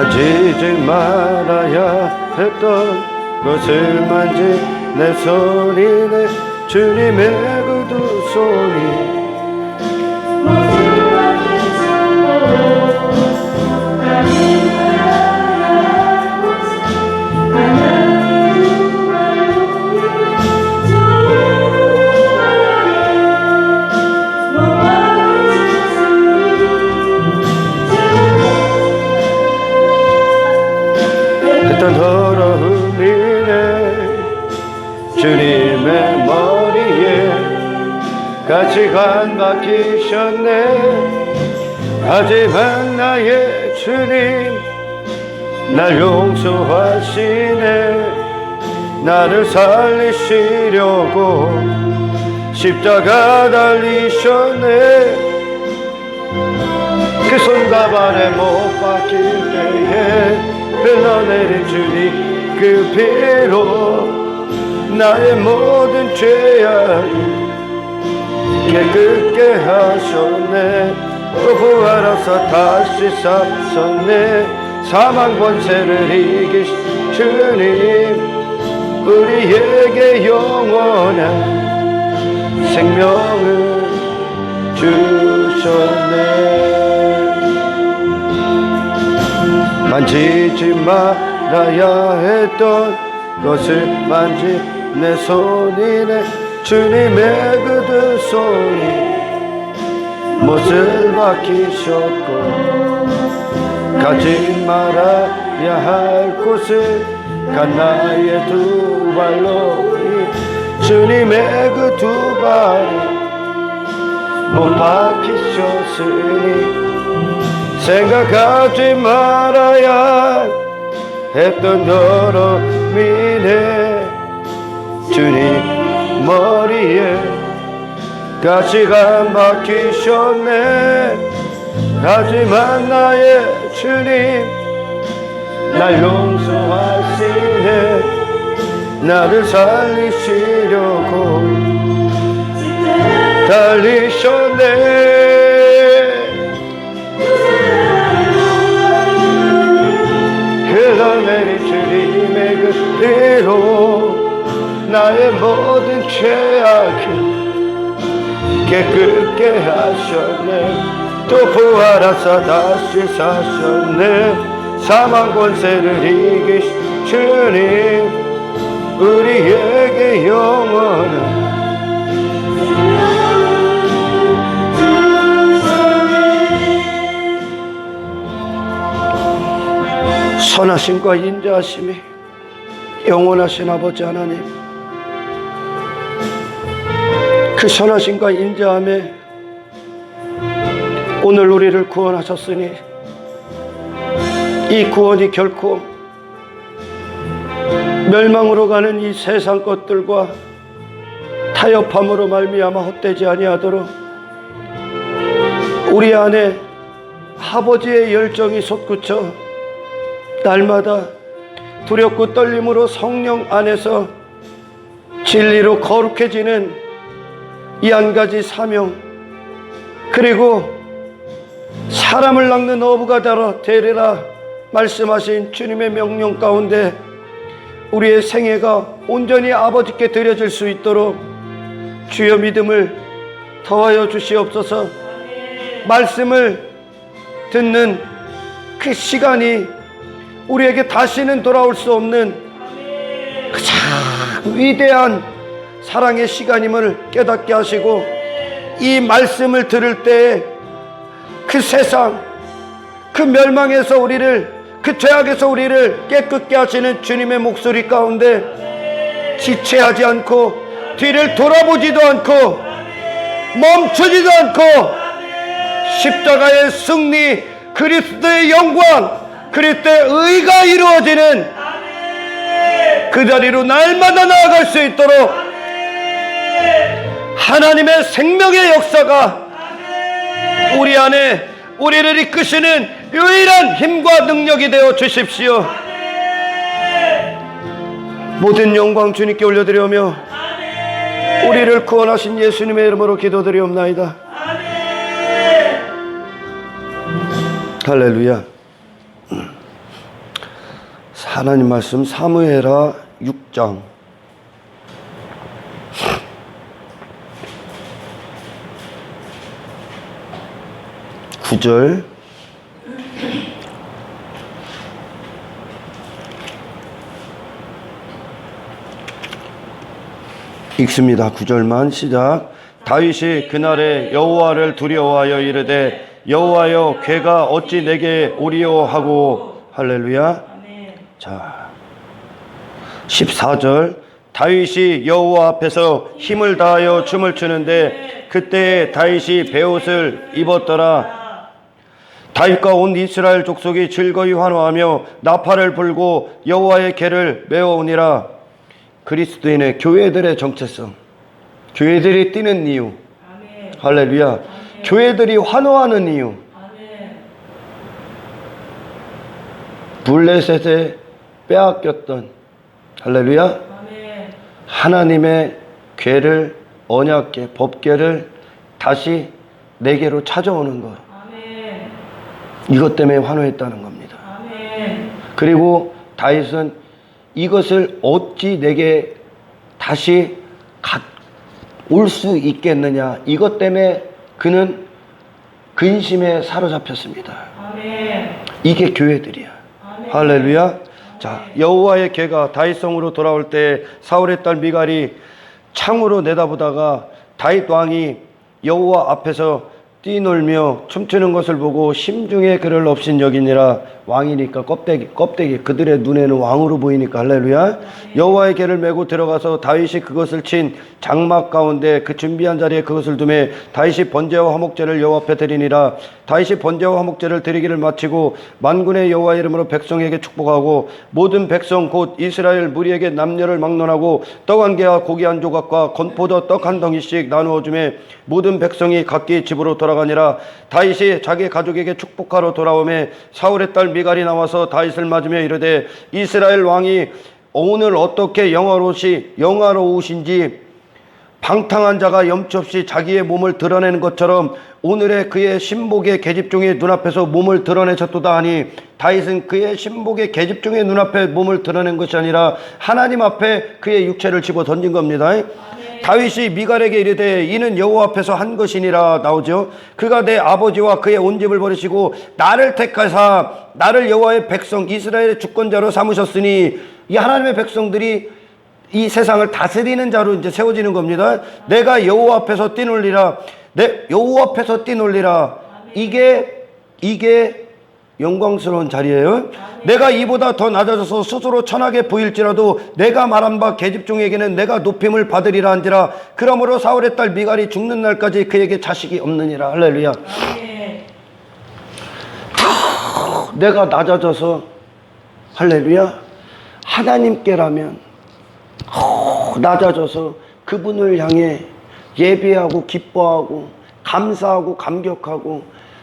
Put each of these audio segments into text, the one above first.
만지지 말아야 했던 것을 만진 내 손이네. 주님의 그 두 손이 했던 더러움이네. 주님의 머리에 가치관 박히셨네. 하지만 나의 주님 날 용서하시네. 나를 살리시려고 십자가 달리셨네. 그 손과 발에 못 박힐 때에 흘러내린 주님 그 피로 나의 모든 죄악을 깨끗게 하셨네. 또 부활하사 다시 사셨네. 사망 권세를 이기신 주님 우리에게 영원한 생명을 주셨네. 만지지 말아야 했던 것을 만진 내 손이네. 주님의 그 두 손이 못을 박히셨고 가지 말아야 할 곳을 간 나의 두 발로 주님의 그 두 발이 못 박히셨으니 생각하지 말아야 했던 더러움이네. 주님 머리에 가시가 박히셨네. 하지만 나의 주님 날 용서하시네. 나를 살리시려고 달리셨네. 흘러내린 주님의 그 피로 나의 모든 죄악을 깨끗게 하셨네. 또 부활하사 다시 사셨네. 사망 권세를 이기신 주님 우리에게 영원한 선하심과 인자하심이 영원하신 아버지 하나님, 그 선하심과 인자함에 오늘 우리를 구원하셨으니 이 구원이 결코 멸망으로 가는 이 세상 것들과 타협함으로 말미암아 헛되지 아니하도록 우리 안에 아버지의 열정이 솟구쳐 날마다 두렵고 떨림으로 성령 안에서 진리로 거룩해지는 이 한 가지 사명, 그리고 사람을 낚는 어부가 되리라 말씀하신 주님의 명령 가운데 우리의 생애가 온전히 아버지께 드려질 수 있도록 주여 믿음을 더하여 주시옵소서. 말씀을 듣는 그 시간이 우리에게 다시는 돌아올 수 없는 가장 위대한 사랑의 시간임을 깨닫게 하시고, 이 말씀을 들을 때에 그 세상, 그 멸망에서 우리를, 그 죄악에서 우리를 깨끗게 하시는 주님의 목소리 가운데 지체하지 않고 뒤를 돌아보지도 않고 멈추지도 않고 십자가의 승리, 그리스도의 영광, 그리스도의 의가 이루어지는 그 자리로 날마다 나아갈 수 있도록 하나님의 생명의 역사가 우리 안에 우리를 이끄시는 유일한 힘과 능력이 되어 주십시오. 모든 영광 주님께 올려드리며 우리를 구원하신 예수님의 이름으로 기도드리옵나이다. 할렐루야. 하나님 말씀 사무엘하 6장 9절 읽습니다. 9절만 시작. 다윗이 그날에 여호와를 두려워하여 이르되 여호와여 괴가 어찌 내게 오리오 하고 할렐루야. 자 14절 다윗이 여호와 앞에서 힘을 다하여 춤을 추는데 그때 다윗이 베옷을 입었더라. 다윗과 온 이스라엘 족속이 즐거이 환호하며 나팔을 불고 여호와의 궤를 메어오니라. 그리스도인의 교회들의 정체성, 교회들이 뛰는 이유, 아멘. 할렐루야. 아멘. 교회들이 환호하는 이유, 아멘. 블레셋에 빼앗겼던 할렐루야. 아멘. 하나님의 궤를 언약궤, 법궤를 다시 내게로 찾아오는 것. 아멘. 이것 때문에 환호했다는 겁니다. 아멘. 그리고 다윗은 이것을 어찌 내게 다시 올 수 있겠느냐, 이것 때문에 그는 근심에 사로잡혔습니다. 아멘. 이게 교회들이야. 아멘. 할렐루야. 아멘. 자, 여호와의 궤가 다윗성으로 돌아올 때 사울의 딸 미갈이 창으로 내다보다가 다윗 왕이 여호와 앞에서 뛰놀며 춤추는 것을 보고 심중에 그를 없인 여기니라. 왕이니까 껍데기 그들의 눈에는 왕으로 보이니까 할렐루야. 여호와의 궤를 메고 들어가서 다윗이 그것을 친 장막 가운데 그 준비한 자리에 그것을 두매 다윗이 번제와 화목제를 여호와 앞에 드리니라. 다윗이 번제와 화목제를 드리기를 마치고 만군의 여호와 이름으로 백성에게 축복하고 모든 백성 곧 이스라엘 무리에게 남녀를 막론하고 떡 한 개와 고기 한 조각과 건포도 떡 한 덩이씩 나누어 주매 모든 백성이 각기 집으로 돌아가니라. 다윗이 자기 가족에게 축복하러 돌아오매 사울의 딸 미갈이 나와서 다윗을 맞으며 이르되 이스라엘 왕이 오늘 어떻게 영화로우신지 방탕한 자가 염치 없이 자기의 몸을 드러내는 것처럼 오늘의 그의 신복의 계집종의 눈앞에서 몸을 드러내셨도다 하니 다윗은 그의 신복의 계집종의 눈앞에 몸을 드러낸 것이 아니라 하나님 앞에 그의 육체를 집어 던진 겁니다. 다윗이 미갈에게 이르되 이는 여호와 앞에서 한 것이니라 나오죠. 그가 내 아버지와 그의 온 집을 버리시고 나를 택하사 나를 여호와의 백성 이스라엘의 주권자로 삼으셨으니 이 하나님의 백성들이 이 세상을 다스리는 자로 이제 세워지는 겁니다. 내가 여호와 앞에서 뛰놀리라. 여호와 앞에서 뛰놀리라. 이게 영광스러운 자리예요. 내가 이보다 더 낮아져서 스스로 천하게 보일지라도 내가 말한 바 계집종에게는 내가 높임을 받으리라 한지라. 그러므로 사울의 딸 미갈이 죽는 날까지 그에게 자식이 없느니라. 할렐루야. 내가 낮아져서 할렐루야 하나님께라면 낮아져서 그분을 향해 예배하고 기뻐하고 감사하고 감격하고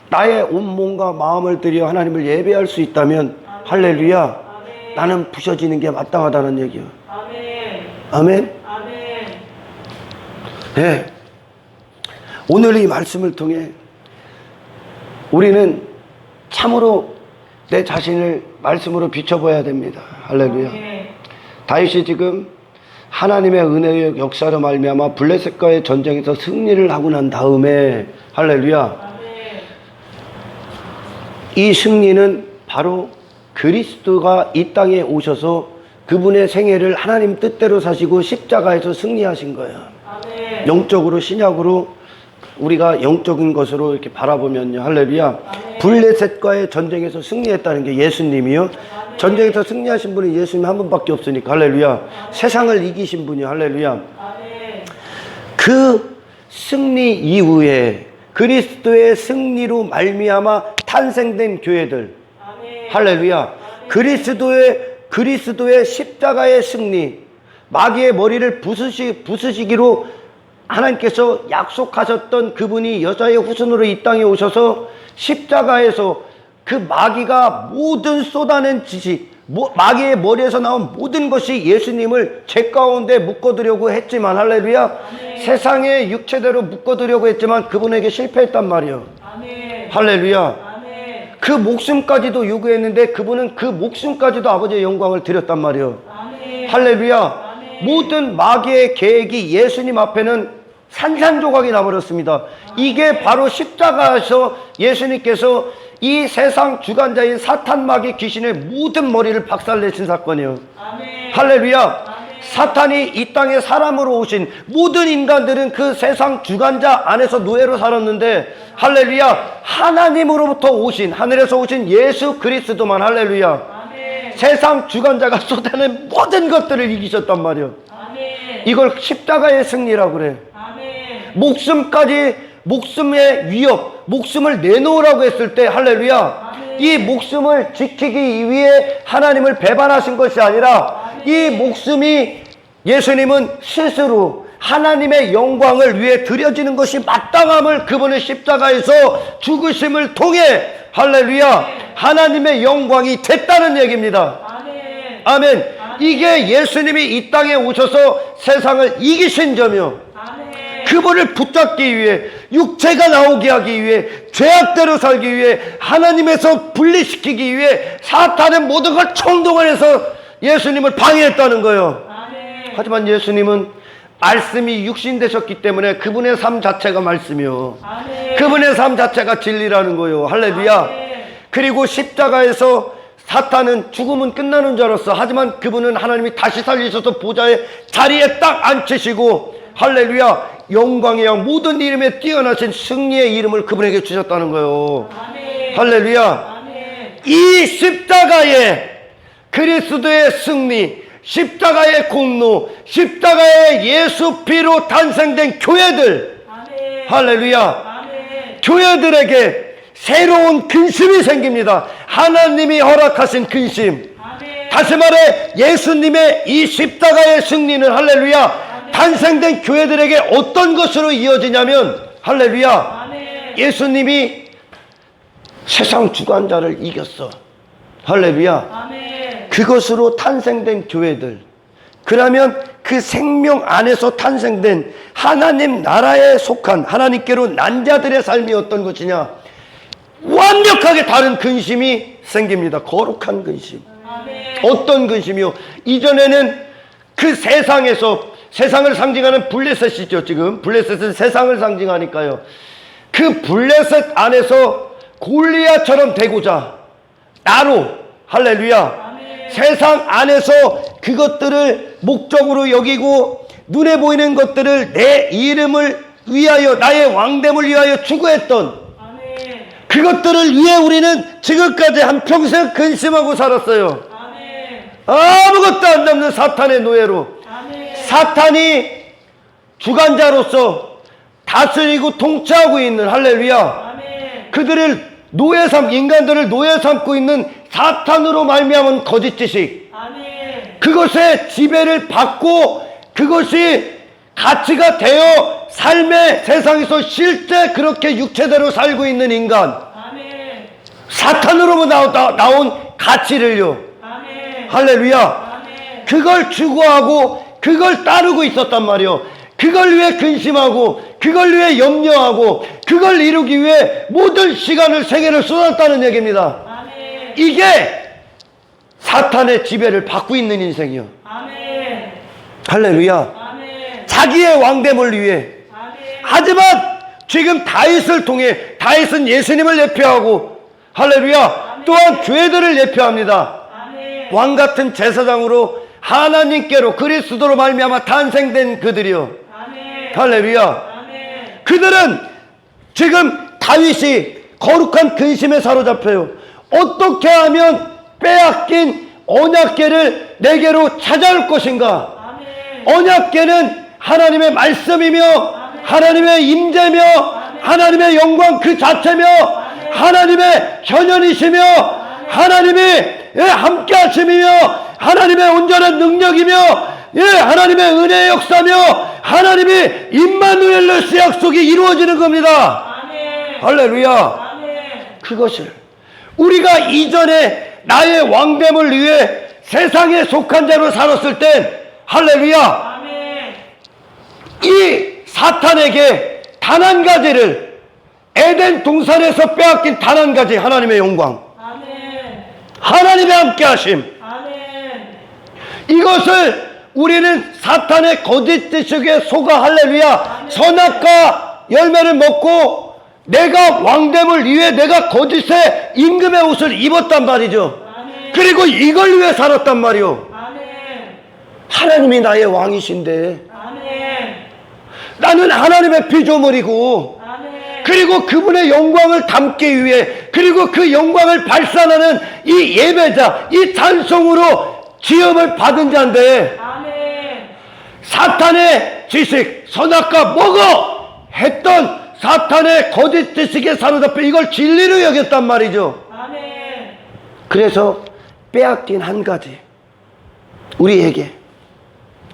나의 온 몸과 마음을 들여 하나님을 예배할 수 있다면 아멘. 할렐루야. 아멘. 나는 부셔지는 게 마땅하다는 얘기요. 아멘. 아멘. 아멘. 네. 오늘 이 말씀을 통해 우리는 참으로 내 자신을 말씀으로 비춰봐야 됩니다. 할렐루야. 아멘. 다윗이 지금 하나님의 은혜의 역사로 말미암아 블레셋과의 전쟁에서 승리를 하고 난 다음에 할렐루야. 이 승리는 바로 그리스도가 이 땅에 오셔서 그분의 생애를 하나님 뜻대로 사시고 십자가에서 승리하신 거예요. 아멘. 영적으로 신약으로 우리가 영적인 것으로 이렇게 바라보면요. 할렐루야. 아멘. 블레셋과의 전쟁에서 승리했다는 게 예수님이요. 아멘. 전쟁에서 승리하신 분이 예수님 한 분밖에 없으니까 할렐루야. 아멘. 세상을 이기신 분이요. 할렐루야. 아멘. 그 승리 이후에 그리스도의 승리로 말미암아 탄생된 교회들. 아멘. 할렐루야. 아멘. 그리스도의 십자가의 승리, 마귀의 머리를 부수시기로 하나님께서 약속하셨던 그분이 여자의 후손으로 이 땅에 오셔서 십자가에서 그 마귀가 모든 쏟아낸 지식, 마귀의 머리에서 나온 모든 것이 예수님을 죄 가운데 묶어두려고 했지만 할렐루야. 아멘. 세상의 육체대로 묶어두려고 했지만 그분에게 실패했단 말이에요. 아멘. 할렐루야. 아멘. 그 목숨까지도 요구했는데 그분은 그 목숨까지도 아버지의 영광을 드렸단 말이에요. 아멘. 할렐루야. 아멘. 모든 마귀의 계획이 예수님 앞에는 산산조각이 나버렸습니다. 이게 바로 십자가에서 예수님께서 이 세상 주관자인 사탄 마귀 귀신의 모든 머리를 박살내신 사건이에요. 아멘. 할렐루야. 아멘. 사탄이 이 땅에 사람으로 오신 모든 인간들은 그 세상 주관자 안에서 노예로 살았는데, 할렐루야, 하나님으로부터 오신, 하늘에서 오신 예수 그리스도만, 할렐루야, 아멘. 세상 주관자가 쏟아낸 모든 것들을 이기셨단 말이에요. 아멘. 이걸 십자가의 승리라고 그래. 아멘. 목숨까지, 목숨의 위협, 목숨을 내놓으라고 했을 때, 할렐루야, 이 목숨을 지키기 위해 하나님을 배반하신 것이 아니라 이 목숨이, 예수님은 스스로 하나님의 영광을 위해 드려지는 것이 마땅함을 그분의 십자가에서 죽으심을 통해, 할렐루야, 하나님의 영광이 됐다는 얘기입니다. 아멘. 아멘. 이게 예수님이 이 땅에 오셔서 세상을 이기신 점이요, 아멘. 그분을 붙잡기 위해, 육체가 나오게 하기 위해, 죄악대로 살기 위해, 하나님에서 분리시키기 위해 사탄은 모든 걸 총동원해서 예수님을 방해했다는 거예요. 아멘. 하지만 예수님은 말씀이 육신 되셨기 때문에 그분의 삶 자체가 말씀이요, 아멘. 그분의 삶 자체가 진리라는 거예요. 할렐루야. 아멘. 그리고 십자가에서 사탄은 죽으면 끝나는 줄 알았어. 하지만 그분은 하나님이 다시 살리셔서 보좌의 자리에 딱 앉히시고, 할렐루야, 영광의 영, 모든 이름에 뛰어나신 승리의 이름을 그분에게 주셨다는 거예요. 아멘. 할렐루야. 아멘. 이 십자가의 그리스도의 승리, 십자가의 공로, 십자가의 예수 피로 탄생된 교회들, 아멘. 할렐루야, 아멘. 교회들에게 새로운 근심이 생깁니다. 하나님이 허락하신 근심. 아멘. 다시 말해 예수님의 이 십자가의 승리는, 할렐루야, 탄생된 교회들에게 어떤 것으로 이어지냐면, 할렐루야, 아멘. 예수님이 세상 주관자를 이겼어. 할렐루야. 아멘. 그것으로 탄생된 교회들, 그러면 그 생명 안에서 탄생된 하나님 나라에 속한 하나님께로 난 자들의 삶이 어떤 것이냐? 완벽하게 다른 근심이 생깁니다. 거룩한 근심. 아멘. 어떤 근심이요? 이전에는 그 세상에서, 세상을 상징하는 블레셋이죠. 지금 블레셋은 세상을 상징하니까요. 그 블레셋 안에서 골리앗처럼 되고자 나로, 할렐루야, 세상 안에서 그것들을 목적으로 여기고 눈에 보이는 것들을 내 이름을 위하여, 나의 왕됨을 위하여 추구했던 아멘. 그것들을 위해 우리는 지금까지 한평생 근심하고 살았어요. 아멘. 아무것도 안 남는 사탄의 노예로. 아멘. 사탄이 주관자로서 다스리고 통치하고 있는, 할렐루야, 아멘. 그들을 노예 인간들을 노예 삼고 있는 사탄으로 말미암은 거짓 지식, 아멘. 그것의 지배를 받고 그것이 가치가 되어 삶의 세상에서 실제 그렇게 육체대로 살고 있는 인간, 아멘. 사탄으로부터 나온 가치를요, 아멘. 할렐루야, 아멘. 그걸 추구하고 그걸 따르고 있었단 말이요. 그걸 위해 근심하고 그걸 위해 염려하고 그걸 이루기 위해 모든 시간을, 세계를 쏟았다는 얘기입니다. 아멘. 이게 사탄의 지배를 받고 있는 인생이요. 아멘. 할렐루야. 아멘. 자기의 왕됨을 위해. 아멘. 하지만 지금 다윗을 통해, 다윗은 예수님을 예표하고, 할렐루야, 또한 교회들을 예표합니다. 아멘. 왕 같은 제사장으로 하나님께로 그리스도로 말미암아 탄생된 그들이요. 아멘. 할렐루야. 아멘. 그들은 지금 다윗이 거룩한 근심에 사로잡혀요. 어떻게 하면 빼앗긴 언약궤를 내게로 찾아올 것인가? 아멘. 언약궤는 하나님의 말씀이며 하나님의 임재며 하나님의 영광 그 자체며 하나님의 현현이시며 하나님의 함께 하심이며 하나님의 온전한 능력이며 하나님의 은혜의 역사며 하나님의 임마누엘로서 약속이 이루어지는 겁니다. 아멘. 할렐루야. 아멘. 그것을 우리가 이전에 나의 왕됨을 위해 세상에 속한 자로 살았을 땐, 할렐루야, 아멘. 이 사탄에게 단 한 가지를 에덴 동산에서 빼앗긴 단 한 가지 하나님의 영광, 아멘. 하나님의 함께하심. 아멘. 이것을 우리는 사탄의 거짓 지식에 속아 할렐루야 선악과 열매를 먹고 내가 왕됨을 위해 내가 거짓의 임금의 옷을 입었단 말이죠. 아멘. 그리고 이걸 위해 살았단 말이요. 아멘. 하나님이 나의 왕이신데 아멘. 나는 하나님의 피조물이고 아멘. 그리고 그분의 영광을 담기 위해 그리고 그 영광을 발산하는 이 예배자, 이 찬송으로 지음을 받은 자인데 아멘. 사탄의 지식, 선악과 먹어 했던 사탄의 거짓 지식에 사로잡혀 이걸 진리로 여겼단 말이죠. 아멘. 그래서 빼앗긴 한 가지,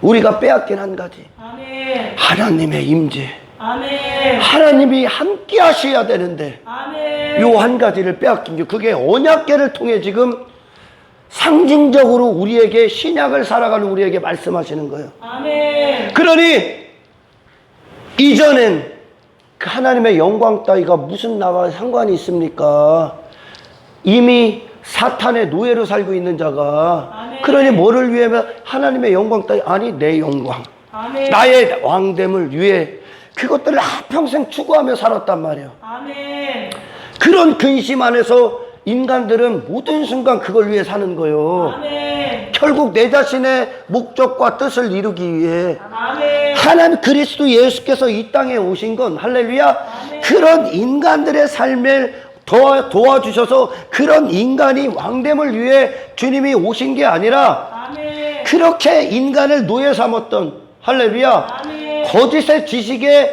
우리가 빼앗긴 한 가지, 아멘. 하나님의 임재, 아멘. 하나님이 함께 하셔야 되는데 아멘. 요 한 가지를 빼앗긴 게 그게 언약궤를 통해 지금 상징적으로 우리에게 신약을 살아가는 우리에게 말씀하시는 거예요. 아멘. 그러니 이전엔 그 하나님의 영광 따위가 무슨 나와 상관이 있습니까? 이미 사탄의 노예로 살고 있는 자가 아멘. 그러니 뭐를 위하면 하나님의 영광 따위 아니 내 영광 아멘. 나의 왕됨을 위해 그것들을 평생 추구하며 살았단 말이에요. 아멘. 그런 근심 안에서 인간들은 모든 순간 그걸 위해 사는 거예요. 아멘. 결국 내 자신의 목적과 뜻을 이루기 위해 아멘. 하나님 그리스도 예수께서 이 땅에 오신 건 할렐루야 아멘. 그런 인간들의 삶을 도와주셔서 그런 인간이 왕됨을 위해 주님이 오신 게 아니라 아멘. 그렇게 인간을 노예 삼았던 할렐루야 아멘. 거짓의 지식에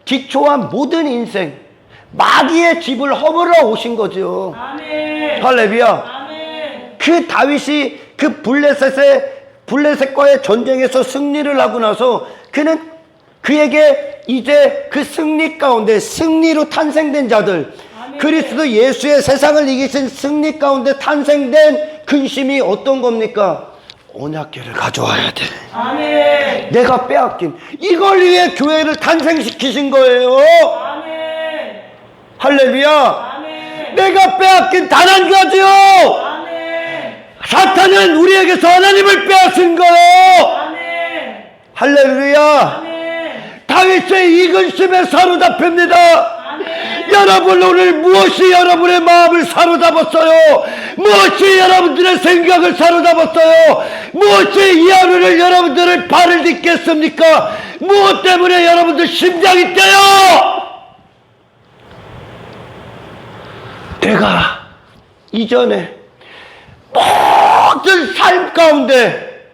기초한 모든 인생 마귀의 집을 허물어 오신 거죠. 아멘. 할렐루야. 아멘. 그 다윗이 그 블레셋과의 전쟁에서 승리를 하고 나서 그에게 이제 그 승리 가운데 승리로 탄생된 자들 아멘. 그리스도 예수의 세상을 이기신 승리 가운데 탄생된 근심이 어떤 겁니까? 언약궤를 가져와야 돼. 아멘. 내가 빼앗긴 이걸 위해 교회를 탄생시키신 거예요. 아멘. 할렐루야. 아멘. 내가 빼앗긴 단 한 가지요. 아멘. 사탄은 우리에게서 하나님을 빼앗은 거예요. 아멘. 할렐루야. 아멘. 다윗의 이 근심에 사로잡힙니다. 아멘. 여러분 오늘 무엇이 여러분의 마음을 사로잡았어요? 무엇이 여러분들의 생각을 사로잡았어요? 무엇이 이 하루를 여러분들을 발을 딛겠습니까? 무엇 때문에 여러분들 심장이 뛰어요? 내가 이전에 모든 삶 가운데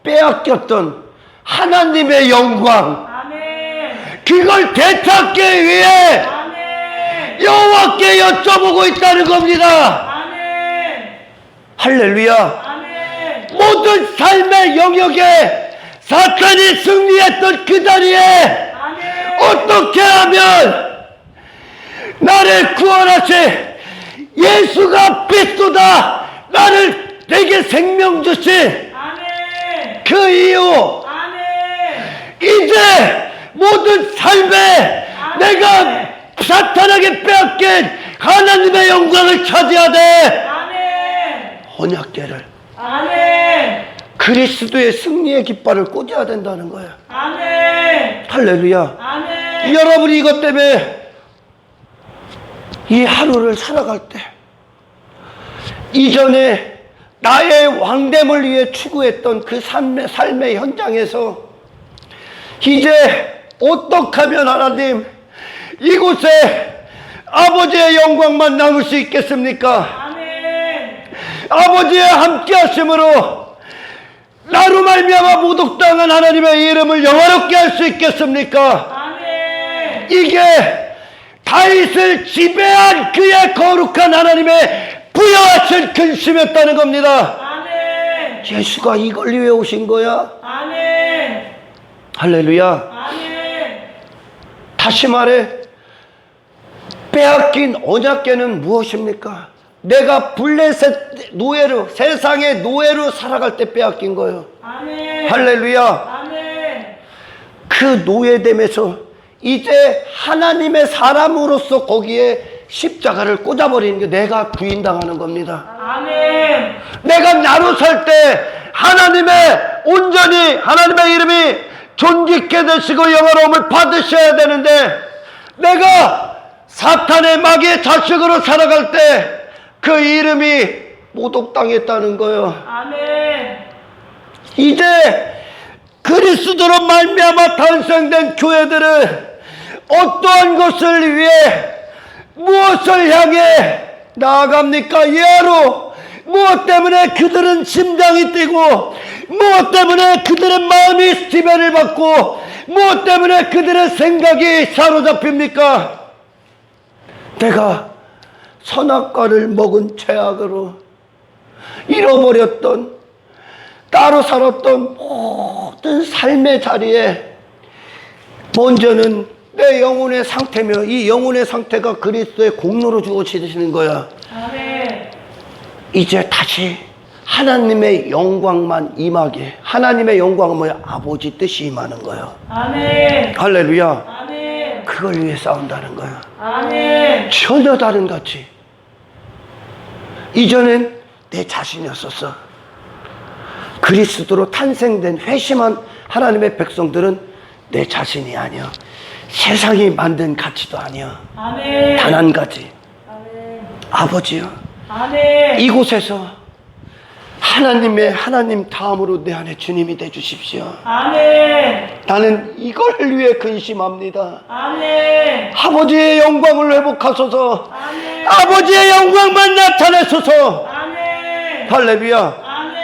빼앗겼던 하나님의 영광 아멘. 그걸 되찾기 위해 아멘. 여호와께 여쭤보고 있다는 겁니다. 아멘. 할렐루야. 아멘. 모든 삶의 영역에 사탄이 승리했던 그 자리에 아멘. 어떻게 하면 나를 구원하시 예수가 그리스도다 나를 내게 생명 주신 아멘. 그 이유 아멘. 이제 모든 삶에 아멘. 내가 사탄에게 빼앗긴 하나님의 영광을 차지해야 돼. 아멘. 언약궤를 아멘. 그리스도의 승리의 깃발을 꽂아야 된다는 거야. 아멘. 할렐루야. 아멘. 여러분이 이것 때문에 이 하루를 살아갈 때 이전에 나의 왕됨을 위해 추구했던 그 삶의 현장에서 이제 어떻게 하면 하나님 이곳에 아버지의 영광만 남을 수 있겠습니까? 아멘. 아버지의 함께 하심으로 나로 말미암아 모독당한 하나님의 이름을 영화롭게 할 수 있겠습니까? 아멘. 이게 다윗을 지배한 그의 거룩한 하나님의 부여하신 근심이었다는 겁니다. 아멘. 예수가 이걸 위해 오신 거야. 아멘. 할렐루야. 아멘. 다시 말해 빼앗긴 언약궤는 무엇입니까? 내가 블레셋 노예로 세상의 노예로 살아갈 때 빼앗긴 거예요. 아멘. 할렐루야. 아멘. 그 노예됨에서 이제 하나님의 사람으로서 거기에 십자가를 꽂아버리는 게 내가 부인당하는 겁니다. 아멘. 내가 나로 살 때 온전히 하나님의 이름이 존귀케 되시고 영화로움을 받으셔야 되는데, 내가 사탄의 마귀의 자식으로 살아갈 때 그 이름이 모독당했다는 거예요. 아멘. 이제 그리스도로 말미암아 탄생된 교회들은 어떠한 것을 위해 무엇을 향해 나아갑니까? 예로 무엇 때문에 그들은 심장이 뛰고, 무엇 때문에 그들의 마음이 지배를 받고, 무엇 때문에 그들의 생각이 사로잡힙니까? 내가 선악과를 먹은 죄악으로 잃어버렸던, 따로 살았던 모든 삶의 자리에 먼저는 내 영혼의 상태며, 이 영혼의 상태가 그리스도의 공로로 주어지시는 거야. 아멘. 이제 다시 하나님의 영광만 임하게. 하나님의 영광은 뭐야? 아버지 뜻이 임하는 거예요. 아멘. 할렐루야. 아멘. 그걸 위해 싸운다는 거야. 아멘. 전혀 다른 가치. 이전엔 내 자신이었었어. 그리스도로 탄생된 회심한 하나님의 백성들은 내 자신이 아니야. 세상이 만든 가치도 아니야. 아멘. 단 한 가지. 아멘. 아버지요. 아멘. 이곳에서 하나님 다음으로 내 안에 주님이 돼 주십시오. 아멘. 나는 이걸 위해 근심합니다. 아멘. 아버지의 영광을 회복하소서. 아멘. 아버지의 영광만 나타내소서. 아멘. 할렐루야. 아멘.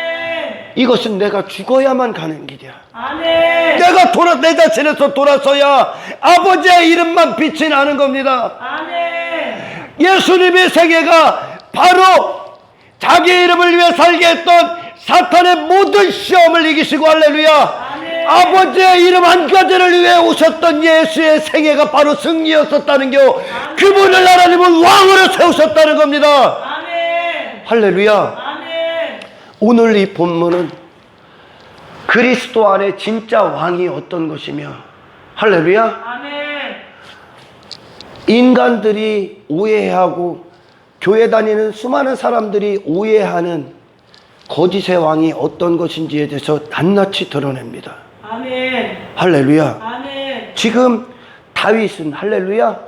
이것은 내가 죽어야만 가는 길이야. 아멘. 내가 내 자신에서 돌아서야 아버지의 이름만 빛이 나는 겁니다. 아멘. 예수님의 세계가 바로 자기 이름을 위해 살게 했던 사탄의 모든 시험을 이기시고, 할렐루야, 아멘. 아버지의 이름 한 가지를 위해 오셨던 예수의 생애가 바로 승리였었다는 겨. 그분을 하나님은 왕으로 세우셨다는 겁니다. 아멘. 할렐루야. 아멘. 오늘 이 본문은 그리스도 안에 진짜 왕이 어떤 것이며, 할렐루야, 아멘. 인간들이 오해하고 교회 다니는 수많은 사람들이 오해하는 거짓의 왕이 어떤 것인지에 대해서 낱낱이 드러냅니다. 아멘. 할렐루야. 아멘. 지금 다윗은, 할렐루야,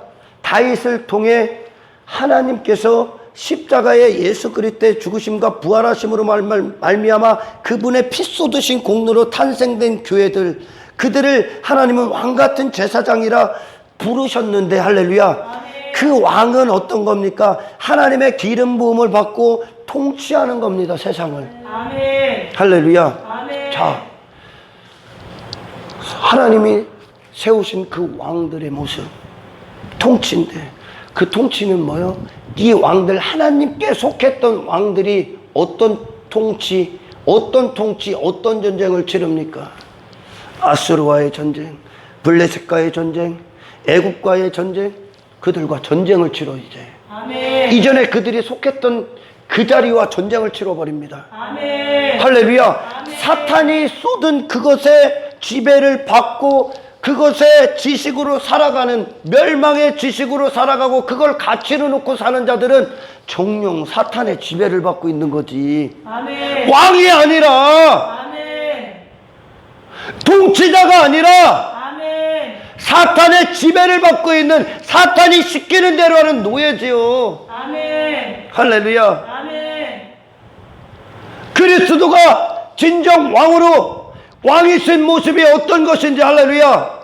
다윗을 통해 하나님께서 십자가의 예수 그리스도의 죽으심과 부활하심으로 말미암아 그분의 피 쏟으신 공로로 탄생된 교회들, 그들을 하나님은 왕같은 제사장이라 부르셨는데, 할렐루야, 그 왕은 어떤 겁니까? 하나님의 기름 부음을 받고 통치하는 겁니다, 세상을. 아멘. 할렐루야. 아멘. 자, 하나님이 세우신 그 왕들의 모습, 통치인데, 그 통치는 뭐요? 이 왕들, 하나님께 속했던 왕들이 어떤 통치, 어떤 전쟁을 치릅니까? 아수르와의 전쟁, 블레셋과의 전쟁, 애국과의 전쟁, 그들과 전쟁을 치러 이제. 아멘. 이전에 그들이 속했던 그 자리와 전쟁을 치러버립니다. 아멘. 할렐루야. 아멘. 사탄이 쏟은 그것에 지배를 받고 그것의 지식으로 살아가는, 멸망의 지식으로 살아가고 그걸 가치로 놓고 사는 자들은 정령 사탄의 지배를 받고 있는 거지. 아멘. 왕이 아니라, 아멘. 통치자가 아니라 아멘. 사탄의 지배를 받고 있는, 사탄이 시키는 대로 하는 노예지요. 아멘. 할렐루야. 아멘. 그리스도가 진정 왕으로 왕이신 모습이 어떤 것인지, 할렐루야,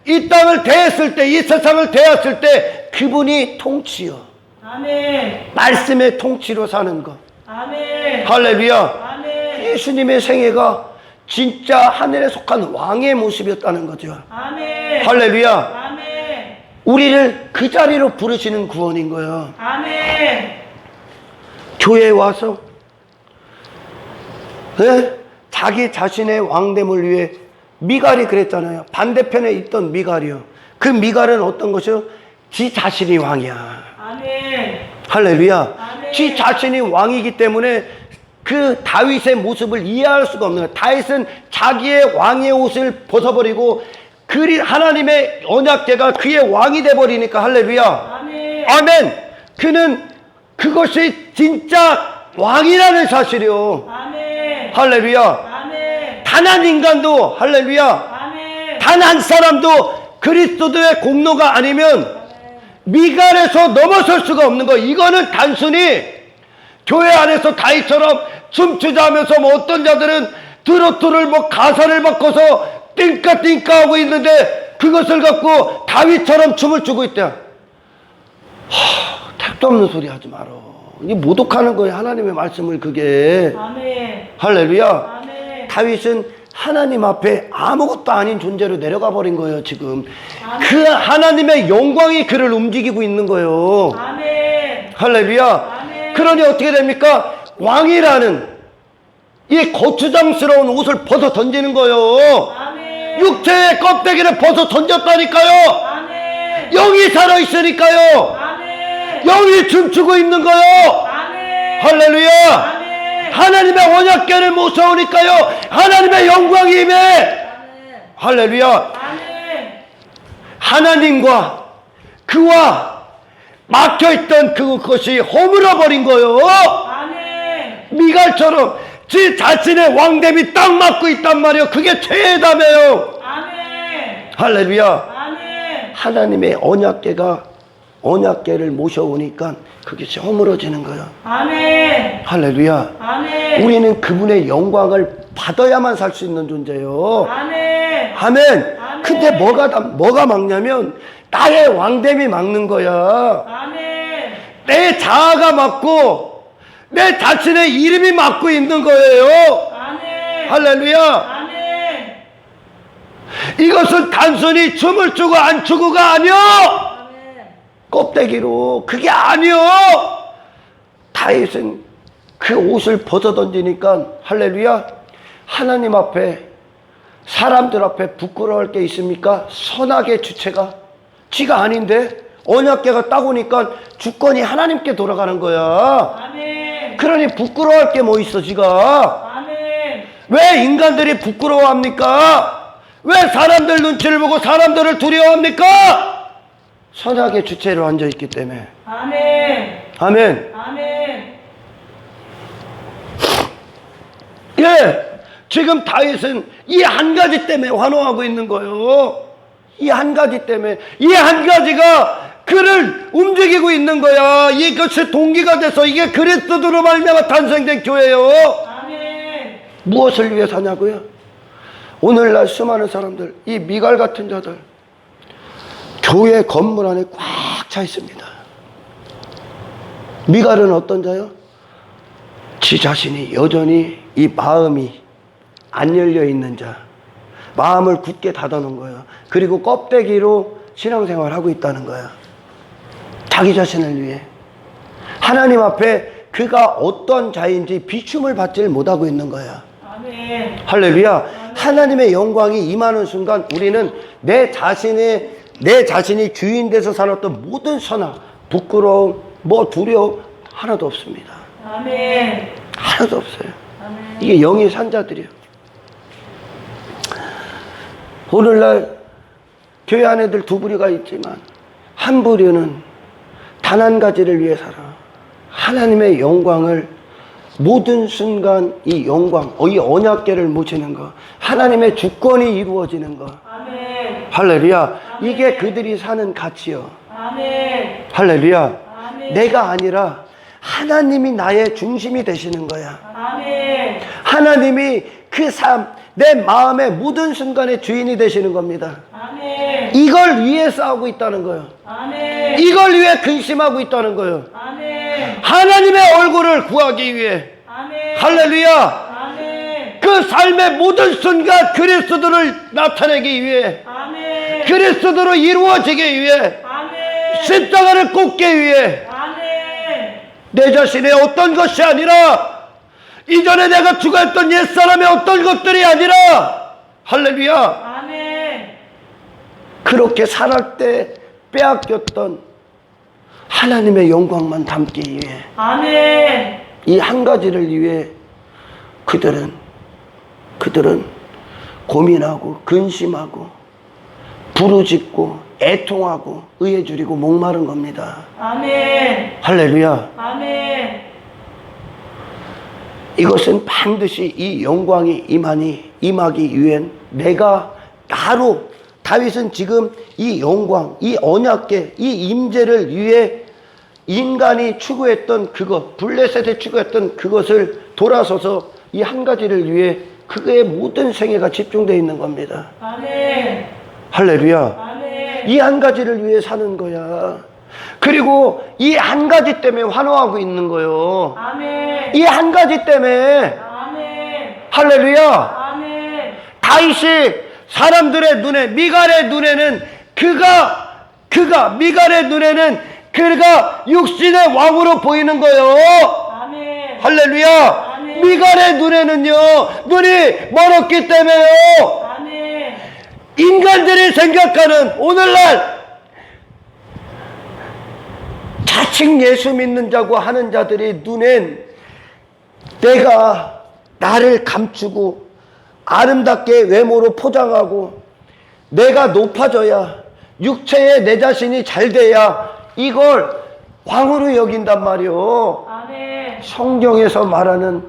이 땅을 대했을 때, 이 세상을 대했을 때 그분이 통치요. 아멘. 말씀의 통치로 사는 것. 아멘. 할렐루야. 아멘. 예수님의 생애가 진짜 하늘에 속한 왕의 모습이었다는 거죠. 아멘. 할렐루야. 아멘. 우리를 그 자리로 부르시는 구원인 거예요. 아멘. 교회에 와서 자기 자신의 왕됨을 위해, 미갈이 그랬잖아요. 반대편에 있던 미갈이요. 그 미갈은 어떤 것이요? 지 자신이 왕이야. 아멘. 할렐루야. 아멘. 지 자신이 왕이기 때문에 그 다윗의 모습을 이해할 수가 없는 거예요. 다윗은 자기의 왕의 옷을 벗어버리고 하나님의 언약궤가 그의 왕이 돼버리니까 할렐루야. 아멘. 아멘. 그는 그것이 진짜 왕이라는 사실이요. 아멘. 할렐루야. 아멘. 단 한 인간도 할렐루야. 아멘. 단 한 사람도 그리스도의 공로가 아니면 미갈에서 넘어설 수가 없는 거. 이거는 단순히 교회 안에서 다윗처럼 춤추자 하면서 뭐 어떤 자들은 트로트를 뭐 가사를 바꿔서 띵까띵까 하고 있는데 그것을 갖고 다윗처럼 춤을 추고 있대. 택도 없는 소리 하지 마라. 이게 모독하는 거예요. 하나님의 말씀을 그게. 아멘. 할렐루야. 아멘. 다윗은 하나님 앞에 아무것도 아닌 존재로 내려가 버린 거예요. 지금 아멘. 그 하나님의 영광이 그를 움직이고 있는 거예요. 아멘. 할렐루야. 아멘. 그러니 어떻게 됩니까? 왕이라는 이 고추장스러운 옷을 벗어 던지는 거예요. 아멘. 육체의 껍데기를 벗어 던졌다니까요. 아멘. 영이 살아있으니까요. 아멘. 영이 춤추고 있는 거예요. 아멘. 할렐루야. 아멘. 하나님의 언약궤를 모셔오니까요. 하나님의 영광이 임해. 할렐루야. 아멘. 하나님과 그와 막혀있던 그것이 허물어버린 거예요. 아멘. 미갈처럼 지 자신의 왕됨이 딱 맞고 있단 말이에요. 그게 죄의 담이에요. 아멘. 할렐루야. 아멘. 하나님의 언약궤를 모셔오니까 그것이 허물어지는 거예요. 아멘. 할렐루야. 아멘. 우리는 그분의 영광을 받아야만 살 수 있는 존재예요. 아멘. 아멘. 근데 뭐가 막냐면 나의 왕됨이 막는 거야. 아멘. 내 자아가 막고 내 자신의 이름이 막고 있는 거예요. 아멘. 할렐루야. 아멘. 이것은 단순히 춤을 추고 안 추고가 아니요. 아멘. 껍데기로 그게 아니요. 다윗은 그 옷을 벗어 던지니까 할렐루야. 하나님 앞에 사람들 앞에 부끄러울 게 있습니까? 선악의 주체가 지가 아닌데 언약궤가 딱 오니까 주권이 하나님께 돌아가는 거야. 아멘. 그러니 부끄러워할 게 뭐 있어 지가. 아멘. 왜 인간들이 부끄러워합니까? 왜 사람들 눈치를 보고 사람들을 두려워합니까? 선악의 주체로 앉아있기 때문에. 아멘. 아멘. 아멘. 예, 지금 다윗은 이 한 가지 때문에 환호하고 있는 거예요. 이 한 가지 때문에, 이 한 가지가 그를 움직이고 있는 거야. 이것이 동기가 돼서 이게 그리스도로 말미암아 탄생된 교회예요. 아멘. 무엇을 위해 사냐고요? 오늘날 수많은 사람들, 이 미갈 같은 자들 교회 건물 안에 꽉 차 있습니다. 미갈은 어떤 자요? 지 자신이 여전히 이 마음이 안 열려 있는 자, 마음을 굳게 닫아놓은 거예요. 그리고 껍데기로 신앙생활하고 있다는 거예요. 자기 자신을 위해 하나님 앞에 그가 어떤 자인지 비춤을 받지를 못하고 있는 거야. 아멘. 할렐루야. 하나님의 영광이 임하는 순간 우리는 내 자신이 주인 돼서 살았던 모든 선악, 부끄러움, 뭐 두려움 하나도 없습니다. 아멘. 하나도 없어요. 아멘. 이게 영의 산자들이에요. 오늘날 교회 안에들 두 부류가 있지만 한 부류는 단 한 가지를 위해 살아. 하나님의 영광을 모든 순간 이 영광, 이 언약궤를 모시는 것, 하나님의 주권이 이루어지는 것. 아멘. 할렐루야. 이게 그들이 사는 가치요. 아멘. 할렐루야. 아멘. 내가 아니라 하나님이 나의 중심이 되시는 거야. 아멘. 하나님이 그 삶, 내 마음의 모든 순간의 주인이 되시는 겁니다. 아멘. 이걸 위해 싸우고 있다는 거예요. 아멘. 이걸 위해 근심하고 있다는 거예요. 아멘. 하나님의 얼굴을 구하기 위해. 아멘. 할렐루야. 아멘. 그 삶의 모든 순간 그리스도를 나타내기 위해, 아멘. 그리스도로 이루어지기 위해, 아멘. 십자가를 꽂기 위해 아멘. 내 자신의 어떤 것이 아니라 이전에 내가 추구했던 옛사람의 어떤 것들이 아니라 할렐루야. 아멘. 그렇게 살할 때 빼앗겼던 하나님의 영광만 담기 위해, 아멘. 이 한 가지를 위해 그들은 고민하고 근심하고 부르짖고 애통하고 의에 줄이고 목마른 겁니다. 아멘. 할렐루야. 아멘. 이것은 반드시 이 영광이 임하기 위한 내가 나로 다윗은 지금 이 영광, 이 언약궤, 이 임재를 위해 인간이 추구했던 그것, 블레셋에 추구했던 그것을 돌아서서 이 한 가지를 위해 그의 모든 생애가 집중되어 있는 겁니다. 아멘. 할렐루야. 아멘. 이 한 가지를 위해 사는 거야. 그리고 이 한 가지 때문에 환호하고 있는 거요. 아멘. 이 한 가지 때문에. 아멘. 할렐루야. 아멘. 다윗이 사람들의 눈에, 미갈의 눈에는 미갈의 눈에는 그가 육신의 왕으로 보이는 거요. 아멘. 할렐루야. 아멘. 미갈의 눈에는요, 눈이 멀었기 때문에요. 아멘. 인간들이 생각하는 오늘날 자칭 예수 믿는 자고 하는 자들이 눈엔 내가 나를 감추고 아름답게 외모로 포장하고 내가 높아져야 육체에 내 자신이 잘 돼야 이걸 왕으로 여긴단 말이요. 아멘. 성경에서 말하는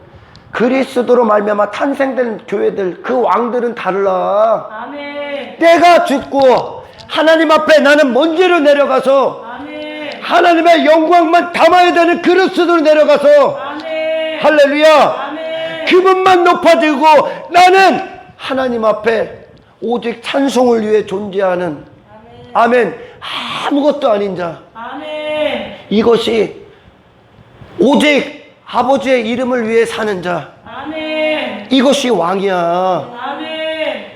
그리스도로 말미암아 탄생된 교회들, 그 왕들은 달라. 아멘. 때가 죽고 하나님 앞에 나는 먼지로 내려가서 아멘. 하나님의 영광만 담아야 되는 그리스도로 내려가서 아멘. 할렐루야. 아멘. 그분만 높아지고 나는 하나님 앞에 오직 찬송을 위해 존재하는 아멘. 아무것도 아닌 자. 아멘. 이것이 오직 아버지의 이름을 위해 사는 자. 아멘. 이것이 왕이야. 아멘.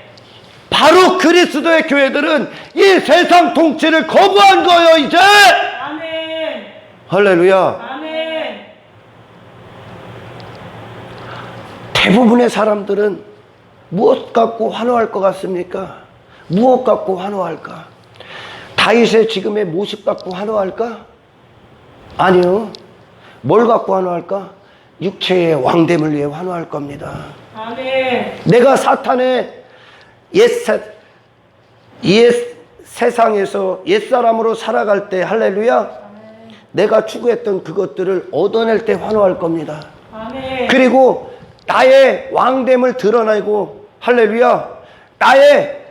바로 그리스도의 교회들은 이 세상 통치를 거부한 거예요, 이제. 아멘. 할렐루야. 아멘. 대부분의 사람들은 무엇 갖고 환호할 것 같습니까? 무엇 갖고 환호할까? 다윗의 지금의 모습 갖고 환호할까? 아니요. 뭘 갖고 환호할까? 육체의 왕됨을 위해 환호할 겁니다. 아멘. 내가 사탄의 세상에서 옛사람으로 살아갈 때 할렐루야. 내가 추구했던 그것들을 얻어낼 때 환호할 겁니다. 아멘. 그리고 나의 왕됨을 드러내고 할렐루야. 나의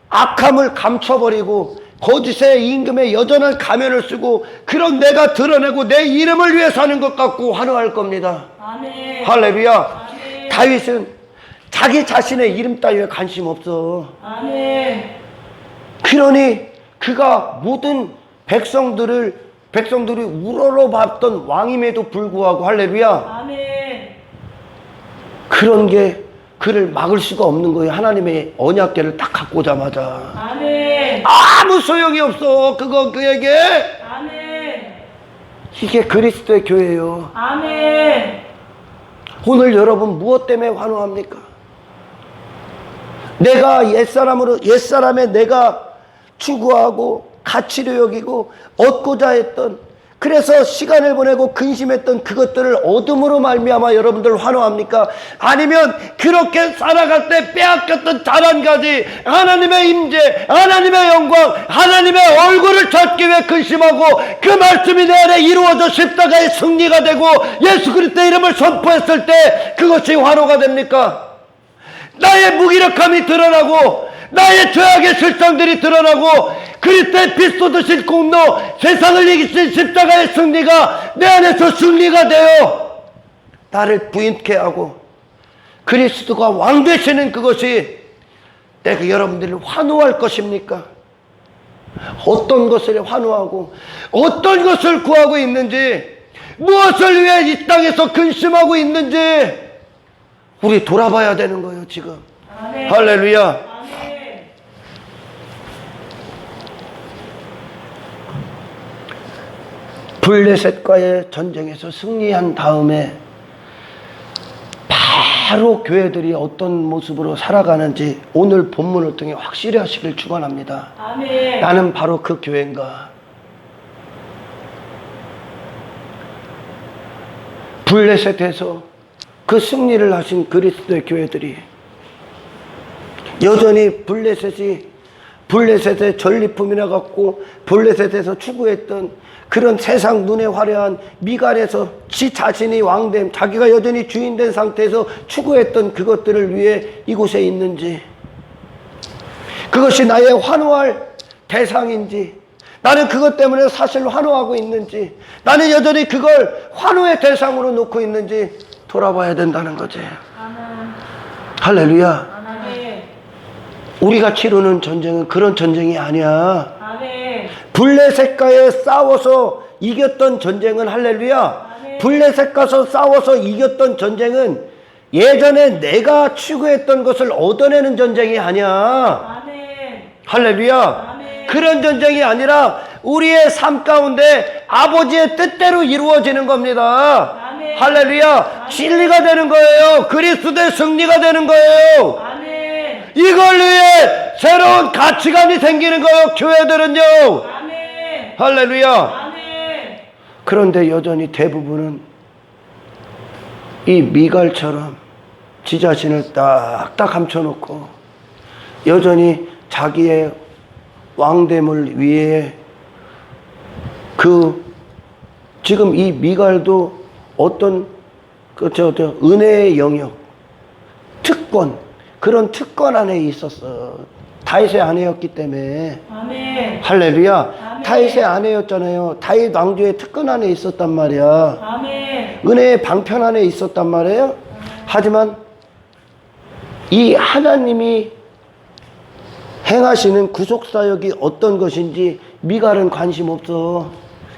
악함을 감춰버리고 거짓의 임금의 여전한 가면을 쓰고 그런 내가 드러내고 내 이름을 위해 사는 것 같고 환호할 겁니다. 아멘. 할렐루야. 아멘. 다윗은 자기 자신의 이름 따위에 관심 없어. 아멘. 그러니 그가 모든 백성들이 우러러봤던 왕임에도 불구하고 할렐루야. 아멘. 그런 게 그를 막을 수가 없는 거예요. 하나님의 언약궤를 딱 갖고 오자마자. 아멘. 아무 소용이 없어. 그에게. 아멘. 이게 그리스도의 교회예요. 아멘. 오늘 여러분 무엇 때문에 환호합니까? 내가 옛사람의 내가 추구하고 가치로 여기고 얻고자 했던 그래서 시간을 보내고 근심했던 그것들을 얻음으로 말미암아 여러분들 환호합니까? 아니면 그렇게 살아갈 때 빼앗겼던 자랑까지 하나님의 임재, 하나님의 영광, 하나님의 얼굴을 찾기 위해 근심하고 그 말씀이 내 안에 이루어져 십자가의 승리가 되고 예수 그리스도의 이름을 선포했을 때 그것이 환호가 됩니까? 나의 무기력함이 드러나고 나의 죄악의 실상들이 드러나고 그리스도의 피 쏟으신 공로 세상을 이기신 십자가의 승리가 내 안에서 승리가 되어 나를 부인케 하고 그리스도가 왕 되시는 그것이 내가 여러분들을 환호할 것입니까? 어떤 것을 환호하고 어떤 것을 구하고 있는지 무엇을 위해 이 땅에서 근심하고 있는지 우리 돌아봐야 되는 거예요 지금. 아멘. 할렐루야. 아멘. 블레셋과의 전쟁에서 승리한 다음에 바로 교회들이 어떤 모습으로 살아가는지 오늘 본문을 통해 확실히 하시길 축원합니다. 아멘. 나는 바로 그 교회인가? 블레셋에서 그 승리를 하신 그리스도의 교회들이 여전히 블레셋이 블레셋의 전리품이나 갖고 블레셋에서 추구했던 그런 세상 눈에 화려한 미갈에서 지 자신이 왕됨, 자기가 여전히 주인된 상태에서 추구했던 그것들을 위해 이곳에 있는지, 그것이 나의 환호할 대상인지, 나는 그것 때문에 사실 환호하고 있는지, 나는 여전히 그걸 환호의 대상으로 놓고 있는지 돌아봐야 된다는 거지. 아멘. 할렐루야. 아멘. 우리가 치르는 전쟁은 그런 전쟁이 아니야. 아멘. 블레셋과에 싸워서 이겼던 전쟁은, 할렐루야, 아멘. 블레셋과서 싸워서 이겼던 전쟁은 예전에 내가 추구했던 것을 얻어내는 전쟁이 아니야. 아멘. 할렐루야. 아멘. 그런 전쟁이 아니라 우리의 삶 가운데 아버지의 뜻대로 이루어지는 겁니다. 아멘. 할렐루야. 진리가 되는 거예요. 그리스도의 승리가 되는 거예요. 아멘. 이걸 위해 새로운 가치관이 생기는 거예요, 교회들은요. 아멘. 할렐루야. 아멘. 그런데 여전히 대부분은 이 미갈처럼 지 자신을 딱딱 감춰놓고 여전히 자기의 왕됨을 위해 지금 이 미갈도 어떤 은혜의 영역, 특권, 그런 특권 안에 있었어. 다윗의 아내였기 때문에. 아멘. 할렐루야. 아멘. 다윗의 아내였잖아요. 다윗 왕조의 특권 안에 있었단 말이야. 아멘. 은혜의 방편 안에 있었단 말이에요. 하지만 이 하나님이 행하시는 구속사역이 어떤 것인지 미갈은 관심 없어.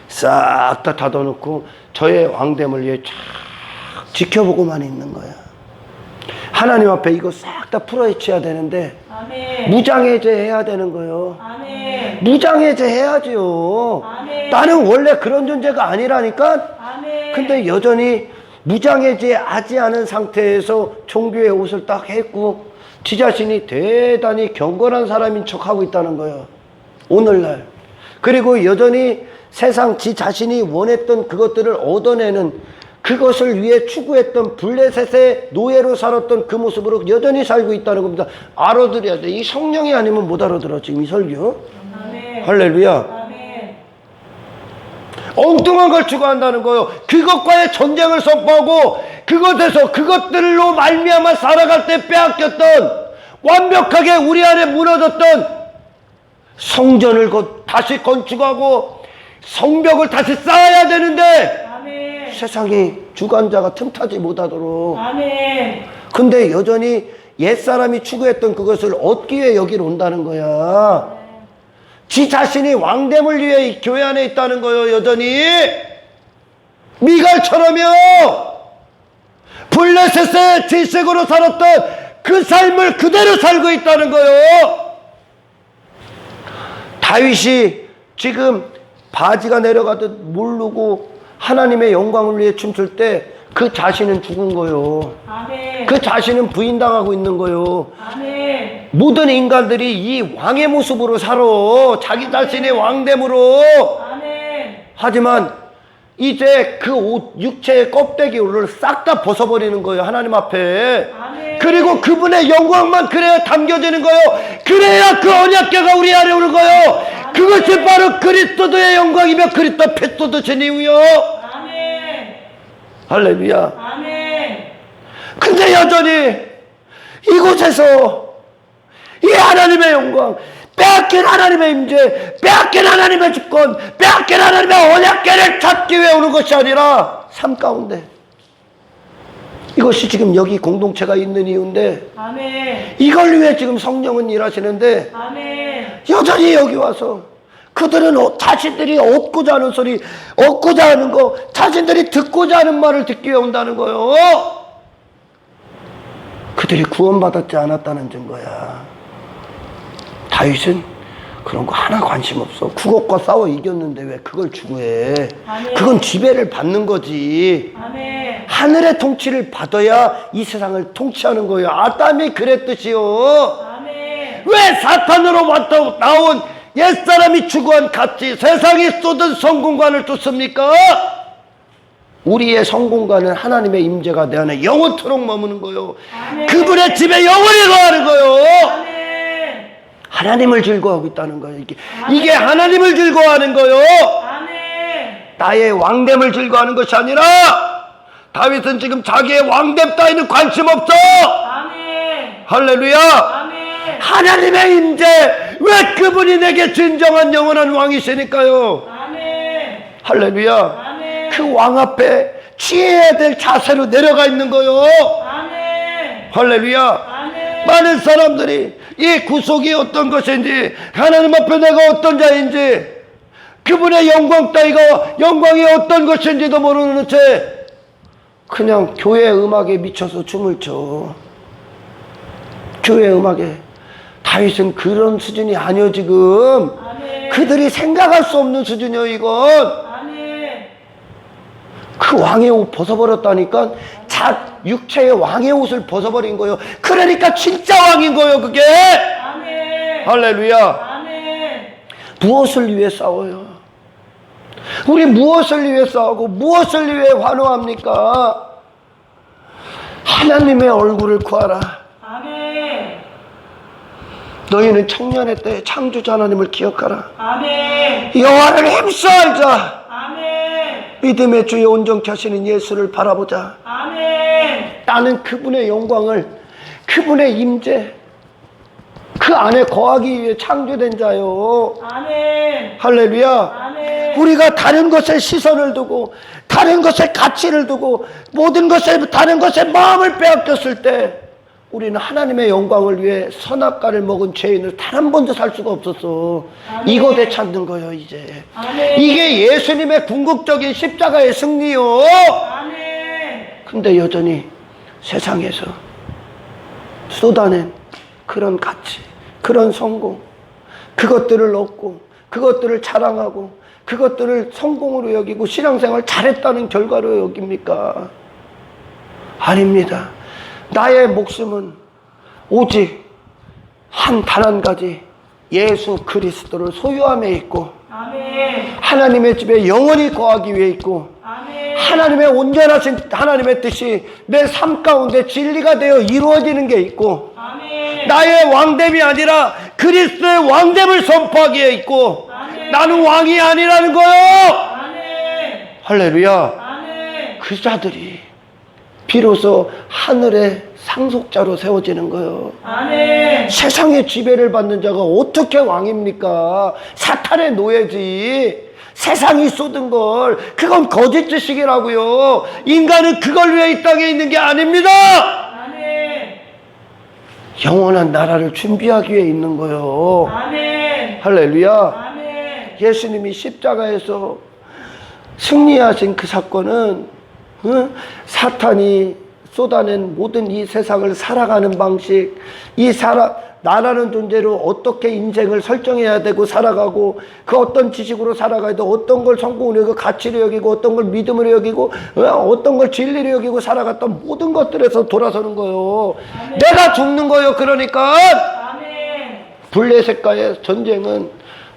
싹 다 닫아놓고 저의 왕됨을 위해 쫙 지켜보고만 있는 거야. 하나님 앞에 이거 싹 다 풀어헤쳐야 되는데 아멘. 무장해제 해야 되는 거예요. 아멘. 무장해제 해야죠. 아멘. 나는 원래 그런 존재가 아니라니까. 아멘. 근데 여전히 무장해제 하지 않은 상태에서 종교의 옷을 딱 했고 지 자신이 대단히 경건한 사람인 척하고 있다는 거예요, 오늘날. 그리고 여전히 세상 지 자신이 원했던 그것들을 얻어내는, 그것을 위해 추구했던 블레셋의 노예로 살았던 그 모습으로 여전히 살고 있다는 겁니다. 알아들어야 돼. 이 성령이 아니면 못 알아들어, 지금 이 설교. 아멘. 할렐루야. 아멘. 엉뚱한 걸 추구한다는 거예요. 그것과의 전쟁을 선포하고 그것에서 그것들로 말미암아 살아갈 때 빼앗겼던, 완벽하게 우리 안에 무너졌던 성전을 다시 건축하고 성벽을 다시 쌓아야 되는데 아멘. 세상이 주관자가 틈타지 못하도록. 아멘. 근데 여전히 옛사람이 추구했던 그것을 얻기 위해 여기로 온다는 거야. 지 자신이 왕됨을 위해 이 교회 안에 있다는 거예요, 여전히. 미갈처럼요. 블레셋의 질색으로 살았던 그 삶을 그대로 살고 있다는 거예요. 다윗이 지금 바지가 내려가듯 모르고 하나님의 영광을 위해 춤출 때 그 자신은 죽은 거예요. 아멘. 그 자신은 부인당하고 있는 거예요. 아멘. 모든 인간들이 이 왕의 모습으로 살아. 자기 자신의 왕됨으로. 아멘. 하지만 이제 그 옷, 육체의 껍데기를 싹 다 벗어버리는 거예요, 하나님 앞에. 아멘. 그리고 그분의 영광만 그래야 담겨지는 거예요. 그래야 그 언약궤가 우리 안에 오는 거예요. 그것이 바로 그리스도의 영광이며 그리스도 피 쏟으신 이유요. 아멘. 할렐루야. 아멘. 근데 여전히 이곳에서 이 하나님의 영광, 빼앗긴 하나님의 임재, 빼앗긴 하나님의 주권, 빼앗긴 하나님의 언약궤를 찾기 위해 오는 것이 아니라 삶 가운데, 이것이 지금 여기 공동체가 있는 이유인데, 아멘. 이걸 위해 지금 성령은 일하시는데 아멘. 여전히 여기 와서 그들은 자신들이 얻고자 하는 소리, 얻고자 하는 거, 자신들이 듣고자 하는 말을 듣기 위해 온다는 거예요. 그들이 구원받았지 않았다는 증거야. 다윗은 그런 거 하나 관심 없어. 그것과 싸워 이겼는데 왜 그걸 추구해? 아멘. 그건 지배를 받는 거지. 아멘. 하늘의 통치를 받아야 이 세상을 통치하는 거예요. 아담이 그랬듯이요. 아멘. 왜 사탄으로 나온 옛사람이 추구한 가치, 세상이 쏟은 성공관을 쫓습니까? 우리의 성공관은 하나님의 임재가 내 안에 영원토록 머무는 거예요. 아멘. 그분의 집에 영원히 거하는 거예요. 아멘. 하나님을 즐거워하고 있다는 거예요. 이게 하나님을 즐거워하는 거예요. 아멘. 나의 왕됨을 즐거워하는 것이 아니라 다윗은 지금 자기의 왕됨 따위는 관심 없어. 아멘. 할렐루야. 아멘. 하나님의 임재, 왜 그분이 내게 진정한 영원한 왕이시니까요. 아멘. 할렐루야. 아멘. 그 왕 앞에 취해야 될 자세로 내려가 있는 거요. 아멘. 할렐루야. 아멘. 많은 사람들이 이 구속이 어떤 것인지, 하나님 앞에 내가 어떤 자인지, 그분의 영광 따위가 영광이 어떤 것인지도 모르는 채 그냥 교회 음악에 미쳐서 춤을 춰. 교회 음악에. 다윗은 그런 수준이 아니요 지금. 아멘. 그들이 생각할 수 없는 수준이요 이건. 아멘. 그 왕의 옷 벗어버렸다니까. 육체의 왕의 옷을 벗어버린 거예요. 그러니까 진짜 왕인 거예요 그게. 아멘. 할렐루야. 아멘. 무엇을 위해 싸워요? 우리 무엇을 위해 싸우고 무엇을 위해 환호합니까? 하나님의 얼굴을 구하라. 아멘. 너희는 청년의 때에 창조자 하나님을 기억하라. 아멘. 여호와를 힘써 알자. 아멘. 믿음의 주에 온전케 하시는 예수를 바라보자. 아멘. 나는 그분의 영광을, 그분의 임재, 그 안에 거하기 위해 창조된 자요. 아멘. 할렐루야. 아멘. 우리가 다른 것에 시선을 두고 다른 것에 가치를 두고 모든 것에 다른 것에 마음을 빼앗겼을 때 우리는 하나님의 영광을 위해 선악과를 먹은 죄인을 단 한 번도 살 수가 없었어. 아멘. 이것에 찾는 거예요 이제. 아멘. 이게 예수님의 궁극적인 십자가의 승리요. 아멘. 근데 여전히 세상에서 쏟아낸 그런 가치, 그런 성공, 그것들을 얻고 그것들을 자랑하고 그것들을 성공으로 여기고 신앙생활 잘했다는 결과로 여깁니까? 아닙니다. 나의 목숨은 오직 단 한 가지 예수 그리스도를 소유함에 있고 아멘. 하나님의 집에 영원히 거하기 위해 있고 아멘. 하나님의 온전하신 하나님의 뜻이 내 삶 가운데 진리가 되어 이루어지는 게 있고 아멘. 나의 왕됨이 아니라 그리스도의 왕됨을 선포하기에 있고 아멘. 나는 왕이 아니라는 거요. 아멘. 할렐루야. 아멘. 그 자들이 비로소 하늘의 상속자로 세워지는 거요. 아멘. 세상의 지배를 받는 자가 어떻게 왕입니까? 사탄의 노예지. 세상이 쏟은 걸, 그건 거짓 지식이라고요. 인간은 그걸 위해 이 땅에 있는 게 아닙니다. 아멘. 영원한 나라를 준비하기 위해 있는 거요. 아멘. 할렐루야. 아멘. 예수님이 십자가에서 승리하신 그 사건은 사탄이 쏟아낸 모든 이 세상을 살아가는 방식, 나라는 존재로 어떻게 인생을 설정해야 되고 살아가고 그 어떤 지식으로 살아가야 돼, 어떤 걸 성공으로 여기고 가치로 여기고 어떤 걸 믿음으로 여기고 어떤 걸 진리로 여기고 살아갔던 모든 것들에서 돌아서는 거예요. 아멘. 내가 죽는 거예요. 그러니까 아멘. 블레셋과의 전쟁은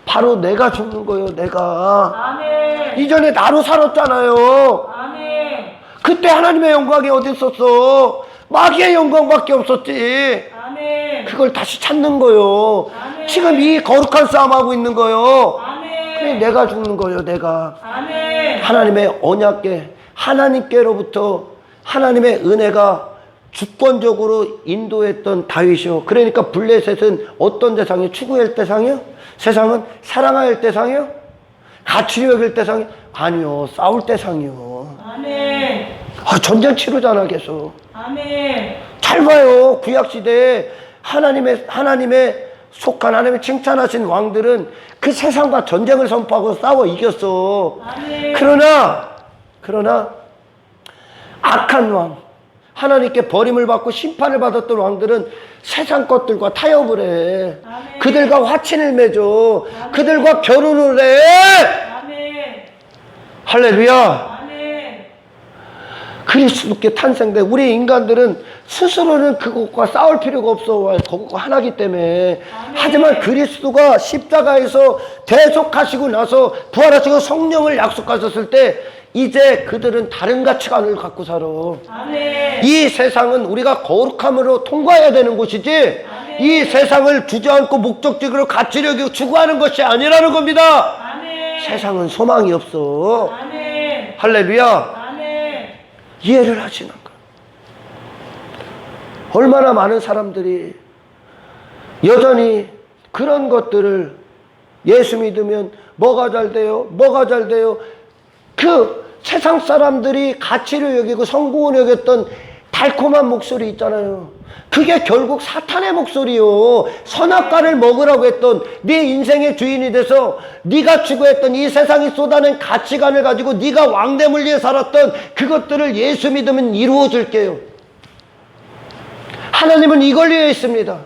바로 내가 죽는 거예요. 내가 아멘. 이전에 나로 살았잖아요. 아멘. 그때 하나님의 영광이 어디 있었어? 마귀의 영광밖에 없었지. 아멘. 그걸 다시 찾는 거요. 아멘. 지금 이 거룩한 싸움하고 있는 거요. 아멘. 그래 내가 죽는 거요. 내가 아멘. 하나님의 언약계, 하나님께로부터 하나님의 은혜가 주권적으로 인도했던 다윗이요. 그러니까 블레셋은 어떤 대상이요? 추구할 대상이요? 세상은 사랑할 대상이요? 가치로 여길 대상이요? 아니요. 싸울 대상이요. 아멘. 전쟁 치르잖아 계속. 아멘. 잘 봐요. 구약시대에 하나님의 속한 하나님의 칭찬하신 왕들은 그 세상과 전쟁을 선포하고 싸워 이겼어. 아멘. 그러나 악한 왕, 하나님께 버림을 받고 심판을 받았던 왕들은 세상 것들과 타협을 해. 아멘. 그들과 화친을 맺어. 아멘. 그들과 결혼을 해. 아멘. 할렐루야. 아멘. 그리스도께 탄생된 우리 인간들은 스스로는 그것과 싸울 필요가 없어. 그것과 하나기 때문에. 아멘. 하지만 그리스도가 십자가에서 대속하시고 나서 부활하시고 성령을 약속하셨을 때 이제 그들은 다른 가치관을 갖고 살아. 아멘. 이 세상은 우리가 거룩함으로 통과해야 되는 곳이지 아멘. 이 세상을 주저앉고 목적적으로 가치를 여기고 추구하는 것이 아니라는 겁니다. 아멘. 세상은 소망이 없어. 아멘. 할렐루야. 아멘. 이해를 하시는 거예요. 얼마나 많은 사람들이 여전히 그런 것들을 예수 믿으면 뭐가 잘 돼요? 뭐가 잘 돼요? 그 세상 사람들이 가치를 여기고 성공을 여겼던 달콤한 목소리 있잖아요. 그게 결국 사탄의 목소리요. 선악과를 먹으라고 했던 네 인생의 주인이 돼서 네가 추구했던 이 세상이 쏟아낸 가치관을 가지고 네가 왕됨을 위해 살았던 그것들을 예수 믿으면 이루어 줄게요. 하나님은 이걸 위해 있습니다.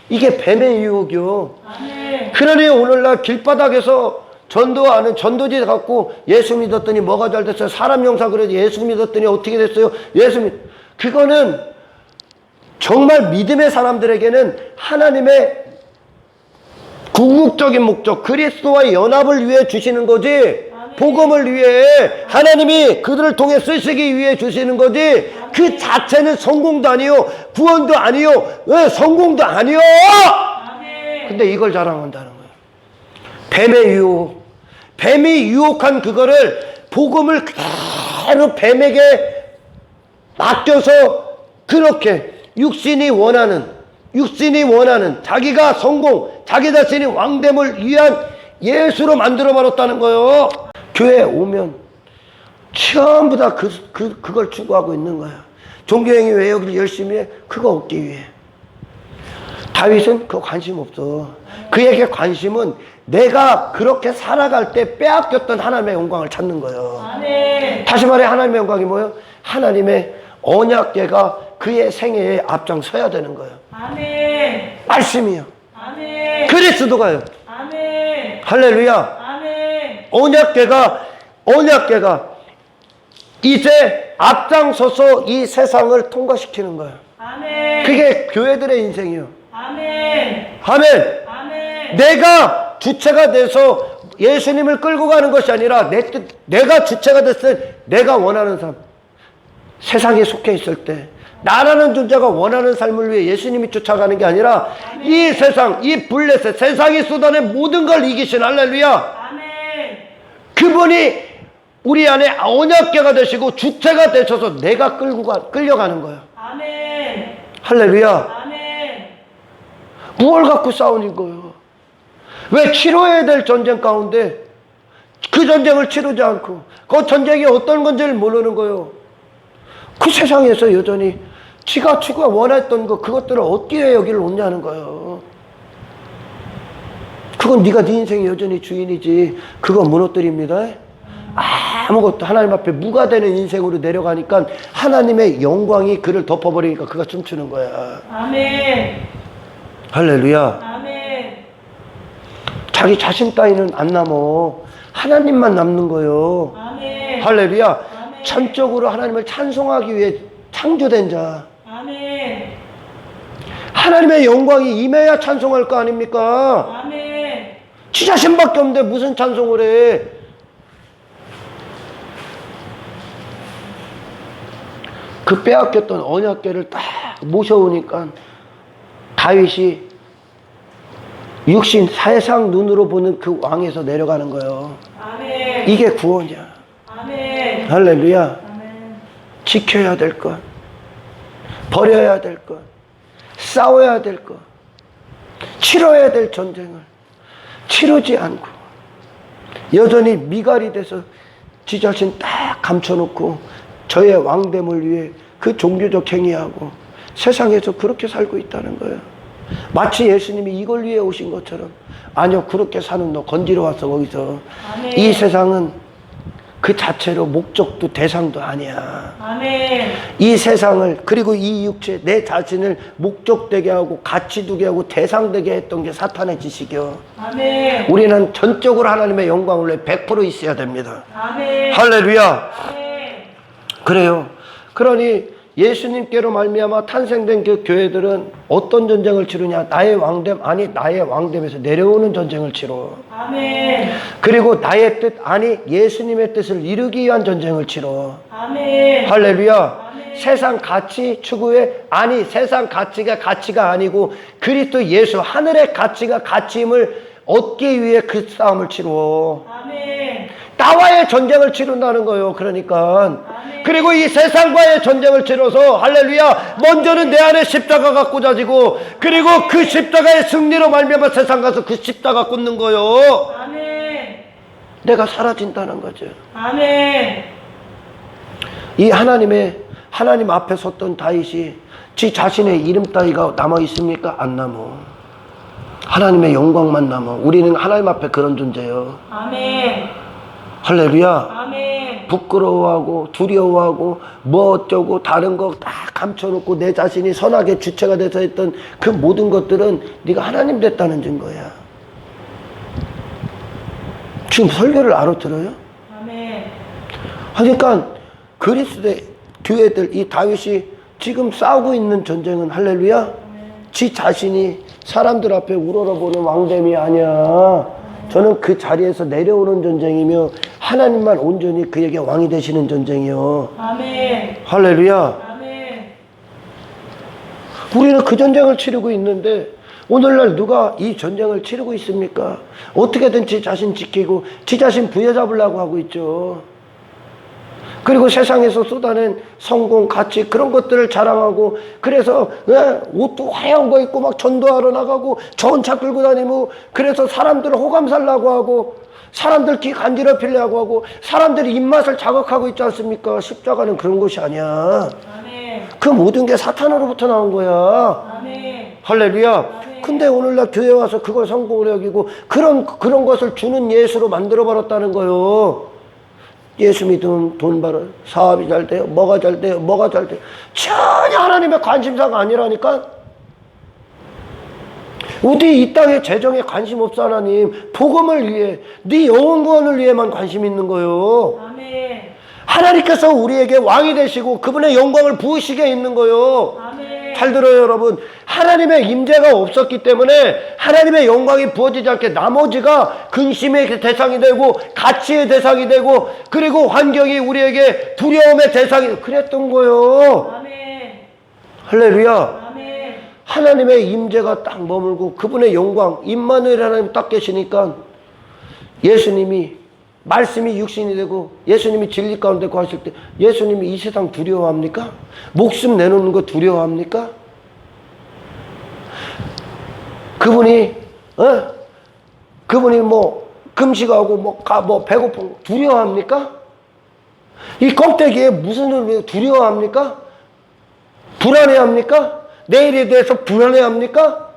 이게 뱀의 유혹이요. 아멘. 그러니 오늘날 길바닥에서 전도하는 전도지 갖고 예수 믿었더니 뭐가 잘 됐어요? 사람 영사 그래도 예수 믿었더니 어떻게 됐어요? 그거는 정말 믿음의 사람들에게는 하나님의 궁극적인 목적, 그리스도와의 연합을 위해 주시는 거지, 복음을 위해 하나님이 그들을 통해 쓰시기 위해 주시는 거지, 그 자체는 성공도 아니요, 구원도 아니요, 성공도 아니요. 아멘. 근데 이걸 자랑한다는 거예요. 뱀의 유혹. 뱀이 유혹한 그거를 복음을 그대로 뱀에게 맡겨서 그렇게 육신이 원하는 자기가 성공, 자기 자신이 왕됨을 위한 예수로 만들어 버렸다는 거예요. 교회에 오면 전부 다 그걸 추구하고 있는 거야. 종교행위 왜 여기를 열심히 해? 그거 얻기 위해. 다윗은 그거 관심 없어. 그에게 관심은 내가 그렇게 살아갈 때 빼앗겼던 하나님의 영광을 찾는 거예요. 아멘. 다시 말해 하나님의 영광이 뭐예요? 하나님의 언약궤가 그의 생애에 앞장서야 되는 거예요. 아멘. 말씀이요. 아멘. 그리스도가요. 아멘. 할렐루야. 아멘. 언약궤가 이제 앞장서서 이 세상을 통과시키는 거예요. 아멘. 그게 교회들의 인생이요. 아멘. 아멘. 아멘. 내가 주체가 돼서 예수님을 끌고 가는 것이 아니라 내가 주체가 됐을 때 내가 원하는 삶, 세상에 속해 있을 때 나라는 존재가 원하는 삶을 위해 예수님이 쫓아가는 게 아니라 이 세상, 이 블레셋, 세상이 쏟아낸 모든 걸 이기신 할렐루야. 아멘. 그분이 우리 안에 언약궤가 되시고 주체가 되셔서 내가 끌려가는 거예요. 아멘. 할렐루야. 아멘. 무엇을 갖고 싸우는 거예요? 왜 치러야 될 전쟁 가운데 그 전쟁을 치르지 않고 그 전쟁이 어떤 건지를 모르는 거예요. 그 세상에서 여전히 지가 원했던 그것들을 얻기 위해 여기를 온냐는 거예요. 그건 네가 네 인생의 여전히 주인이지. 그거 무너뜨립니다. 아무것도 하나님 앞에 무가 되는 인생으로 내려가니까 하나님의 영광이 그를 덮어버리니까 그가 춤추는 거야. 아멘. 할렐루야. 아멘. 자기 자신 따위는 안 남어. 하나님만 남는 거예요. 아멘. 할렐루야. 아멘. 전적으로 하나님을 찬송하기 위해 창조된 자. 아멘. 하나님의 영광이 임해야 찬송할 거 아닙니까? 아멘. 지 자신밖에 없는데 무슨 찬송을 해? 그 빼앗겼던 언약궤를 딱 모셔오니까 다윗이 육신 세상 눈으로 보는 그 왕에서 내려가는 거예요. 아멘. 이게 구원이야. 아멘. 할렐루야. 아멘. 지켜야 될 것, 버려야 될 것, 싸워야 될 것, 치러야 될 전쟁을 치르지 않고 여전히 미갈이 돼서 지 자신 딱 감춰놓고 저의 왕됨을 위해 그 종교적 행위하고 세상에서 그렇게 살고 있다는 거예요. 마치 예수님이 이걸 위해 오신 것처럼. 아니요, 그렇게 사는 너 건지러 왔어 거기서. 아멘. 이 세상은 그 자체로 목적도 대상도 아니야. 아멘. 이 세상을, 그리고 이 육체 내 자신을 목적되게 하고 가치 두게 하고 대상되게 했던 게 사탄의 지식이요. 아멘. 우리는 전적으로 하나님의 영광을 위해 100% 있어야 됩니다. 아멘. 할렐루야. 아멘. 그래요. 그러니 예수님께로 말미암아 탄생된 그 교회들은 어떤 전쟁을 치르냐? 나의 왕됨, 아니 나의 왕됨에서 내려오는 전쟁을 치러. 아멘. 그리고 나의 뜻, 아니 예수님의 뜻을 이루기 위한 전쟁을 치러. 아멘. 할렐루야. 아멘. 세상 가치 추구에 아니 세상 가치가 가치가 아니고 그리스도 예수 하늘의 가치가 가치임을 얻기 위해 그 싸움을 치루어. 아멘. 나와의 전쟁을 치른다는 거예요. 그러니까 아멘. 그리고 이 세상과의 전쟁을 치러서 할렐루야 먼저는 내 안에 십자가가 꽂아지고 그리고 그 십자가의 승리로 말미암아 세상 가서 그 십자가 꽂는 거예요. 아멘. 내가 사라진다는 거죠. 아멘. 이 하나님 앞에 섰던 다윗이 지 자신의 이름 따위가 남아 있습니까? 안 남어. 하나님의 영광만 남아. 우리는 하나님 앞에 그런 존재예요. 아멘. 할렐루야. 아멘. 부끄러워하고 두려워하고 뭐 어쩌고 다른 거 다 감춰놓고 내 자신이 선악의 주체가 돼서 했던 그 모든 것들은 네가 하나님 됐다는 증거야. 지금 설교를 알아들어요? 아멘. 그러니까 그리스도의 교회들 이 다윗이 지금 싸우고 있는 전쟁은 할렐루야 지 자신이 사람들 앞에 우러러보는 왕됨이 아니야. 저는 그 자리에서 내려오는 전쟁이며 하나님만 온전히 그에게 왕이 되시는 전쟁이요. 아멘. 할렐루야. 아멘. 우리는 그 전쟁을 치르고 있는데 오늘날 누가 이 전쟁을 치르고 있습니까? 어떻게든 지 자신 지키고 지 자신 부여잡으려고 하고 있죠. 그리고 세상에서 쏟아낸 성공, 가치 그런 것들을 자랑하고 그래서 옷도 화려한 거 입고 막 전도하러 나가고 전차 끌고 다니고 그래서 사람들을 호감 살라고 하고 사람들 귀 간지럽히려고 하고 사람들이 입맛을 자극하고 있지 않습니까? 십자가는 그런 것이 아니야. 아멘. 그 모든 게 사탄으로부터 나온 거야. 아멘. 할렐루야. 아멘. 근데 오늘날 교회 와서 그걸 성공을 여기고 그런 것을 주는 예수로 만들어버렸다는 거요. 예수 믿으면 돈 벌어요. 사업이 잘 돼요. 뭐가 잘 돼요. 뭐가 잘 돼요. 전혀 하나님의 관심사가 아니라니까. 어디 이 땅에 재정에 관심 없어 하나님. 복음을 위해 네 영혼 구원을 위해만 관심 있는 거요. 아멘. 하나님께서 우리에게 왕이 되시고 그분의 영광을 부으시게 있는 거요. 아멘. 잘 들어요 여러분. 하나님의 임재가 없었기 때문에 하나님의 영광이 부어지지 않게 나머지가 근심의 대상이 되고 가치의 대상이 되고 그리고 환경이 우리에게 두려움의 대상이 그랬던 거예요. 아멘. 할렐루야. 아멘. 하나님의 임재가 딱 머물고 그분의 영광 임마누엘 하나님 딱 계시니까 예수님이 말씀이 육신이 되고 예수님이 진리 가운데 거하실 때 예수님이 이 세상 두려워합니까? 목숨 내놓는 거 두려워합니까? 그분이 뭐 금식하고 뭐 배고픈 두려워합니까? 이 껍데기에 무슨 의미 두려워합니까? 불안해합니까? 내일에 대해서 불안해합니까?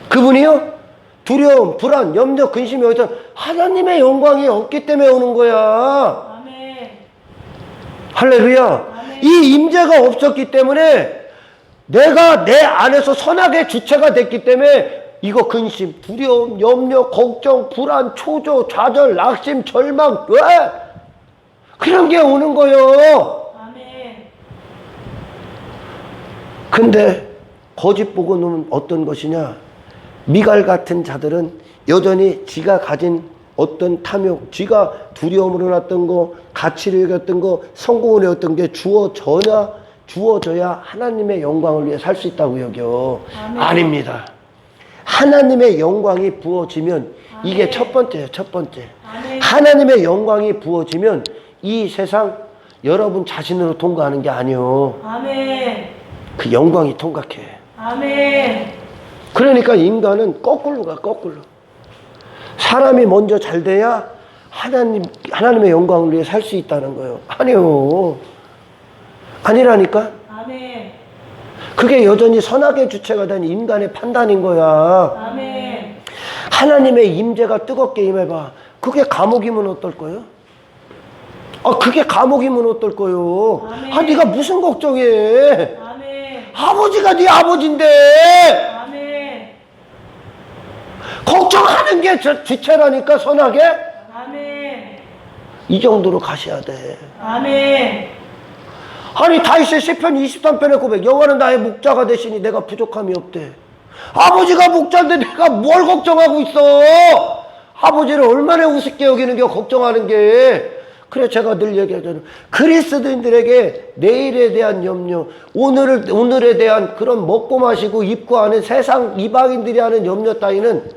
그분이요? 두려움, 불안, 염려, 근심이 어디서 하나님의 영광이 없기 때문에 오는 거야. 아멘. 할렐루야. 아멘. 이 임재가 없었기 때문에 내가 내 안에서 선악의 주체가 됐기 때문에 이거 근심, 두려움, 염려, 걱정, 불안, 초조, 좌절, 낙심, 절망 왜? 그런 게 오는 거요. 아멘. 근데 거짓 복음은 어떤 것이냐? 미갈 같은 자들은 여전히 지가 가진 어떤 탐욕, 지가 두려움으로 났던 거, 가치를 여겼던 거, 성공을 여겼던 게 주어져야 하나님의 영광을 위해 살 수 있다고 여겨. 아멘. 아닙니다. 하나님의 영광이 부어지면 이게 아멘. 첫 번째예요. 첫 번째. 아멘. 하나님의 영광이 부어지면 이 세상 여러분 자신으로 통과하는 게 아니요. 아멘. 그 영광이 통과해. 아멘. 그러니까 인간은 거꾸로 가, 거꾸로. 사람이 먼저 잘 돼야 하나님의 영광을 위해 살 수 있다는 거예요. 아니요. 아니라니까? 아멘. 그게 여전히 선악의 주체가 된 인간의 판단인 거야. 아멘. 하나님의 임재가 뜨겁게 임해봐. 그게 감옥이면 어떨 거예요? 그게 감옥이면 어떨 거예요? 아멘. 네가 무슨 걱정해? 아멘. 아버지가 네 아버지인데! 아멘. 걱정하는 게 주체라니까, 선하게? 아멘. 이 정도로 가셔야 돼. 아멘. 아니, 다윗의 시편 23편의 고백. 여호와는 나의 목자가 되시니 내가 부족함이 없대. 아버지가 목자인데 내가 뭘 걱정하고 있어? 아버지를 얼마나 우습게 여기는 게 걱정하는 게. 그래 제가 늘 얘기하잖아요. 그리스도인들에게 내일에 대한 염려, 오늘에 대한 그런 먹고 마시고 입고 하는 세상 이방인들이 하는 염려 따위는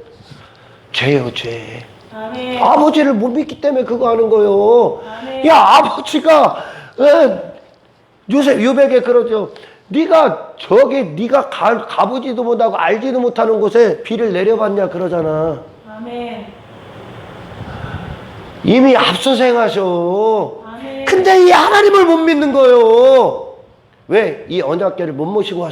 죄요, 죄. 아멘. 아버지를 못 믿기 때문에 그거 하는 거요. 아멘. 야, 아버지가 요새 유백에 그러죠. 네가 가보지도 못하고 알지도 못하는 곳에 비를 내려봤냐 그러잖아. 아멘. 이미 앞서서 행하셔. 아멘. 근데 이 하나님을 못 믿는 거예요. 왜? 이 언약궤를 못 모시고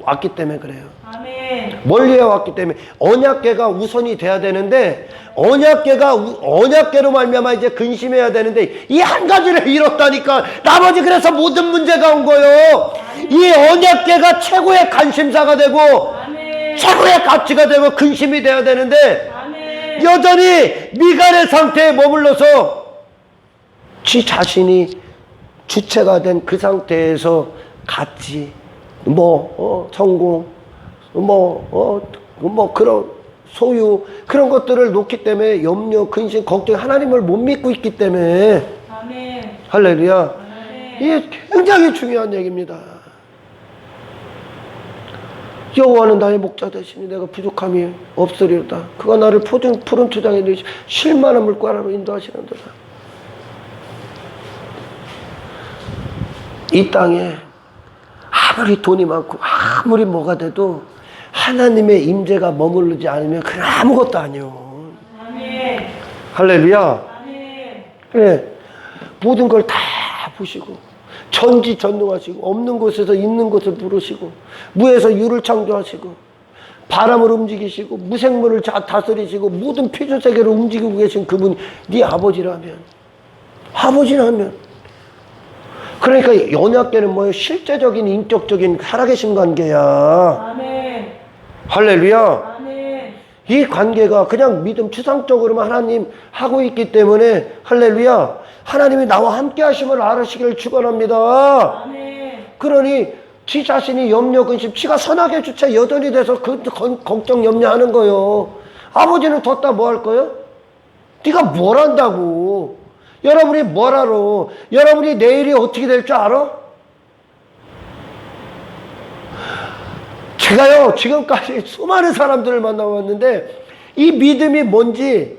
왔기 때문에 그래요. 아멘. 멀리에 왔기 때문에 언약궤가 우선이 돼야 되는데 언약궤로 말미암아 이제 근심해야 되는데 이 한 가지를 잃었다니까. 나머지 그래서 모든 문제가 온 거예요. 이 언약궤가 최고의 관심사가 되고 아멘. 최고의 가치가 되고 근심이 돼야 되는데 아멘. 여전히 미간의 상태에 머물러서 지 자신이 주체가 된 그 상태에서 가치, 성공, 그런 소유, 그런 것들을 놓기 때문에 염려, 근심, 걱정, 하나님을 못 믿고 있기 때문에. 아멘. 할렐루야. 아멘. 이게 굉장히 중요한 얘기입니다. 여호와는 나의 목자 되시니 내가 부족함이 없으리로다. 그가 나를 푸른 투장에 이르시 쉴만한 물가로 인도하시는도다. 이 땅에 아무리 돈이 많고 아무리 뭐가 돼도 하나님의 임재가 머무르지 않으면 그건 아무것도 아니요. 아멘. 할렐루야. 아멘. 그래, 모든 걸 다 보시고 전지전능하시고 없는 곳에서 있는 곳을 부르시고 무에서 유를 창조하시고 바람을 움직이시고 무생물을 다스리시고 모든 피조세계를 움직이고 계신 그분이 네 아버지라면 그러니까 언약궤는 뭐예요? 실제적인 인격적인 살아계신 관계야. 아멘. 할렐루야. 아멘. 이 관계가 그냥 믿음 추상적으로만 하나님 하고 있기 때문에 할렐루야. 하나님이 나와 함께 하심을 알으시기를 축원합니다. 아멘. 그러니 지 자신이 염려 근심 지가 선악의 주체 여전히 돼서 걱정 염려하는 거요. 아버지는 뒀다 뭐 할 거요? 네가 뭘 한다고. 여러분이 뭘 알아? 여러분이 내일이 어떻게 될 줄 알아? 제가요 지금까지 수많은 사람들을 만나봤는데 이 믿음이 뭔지,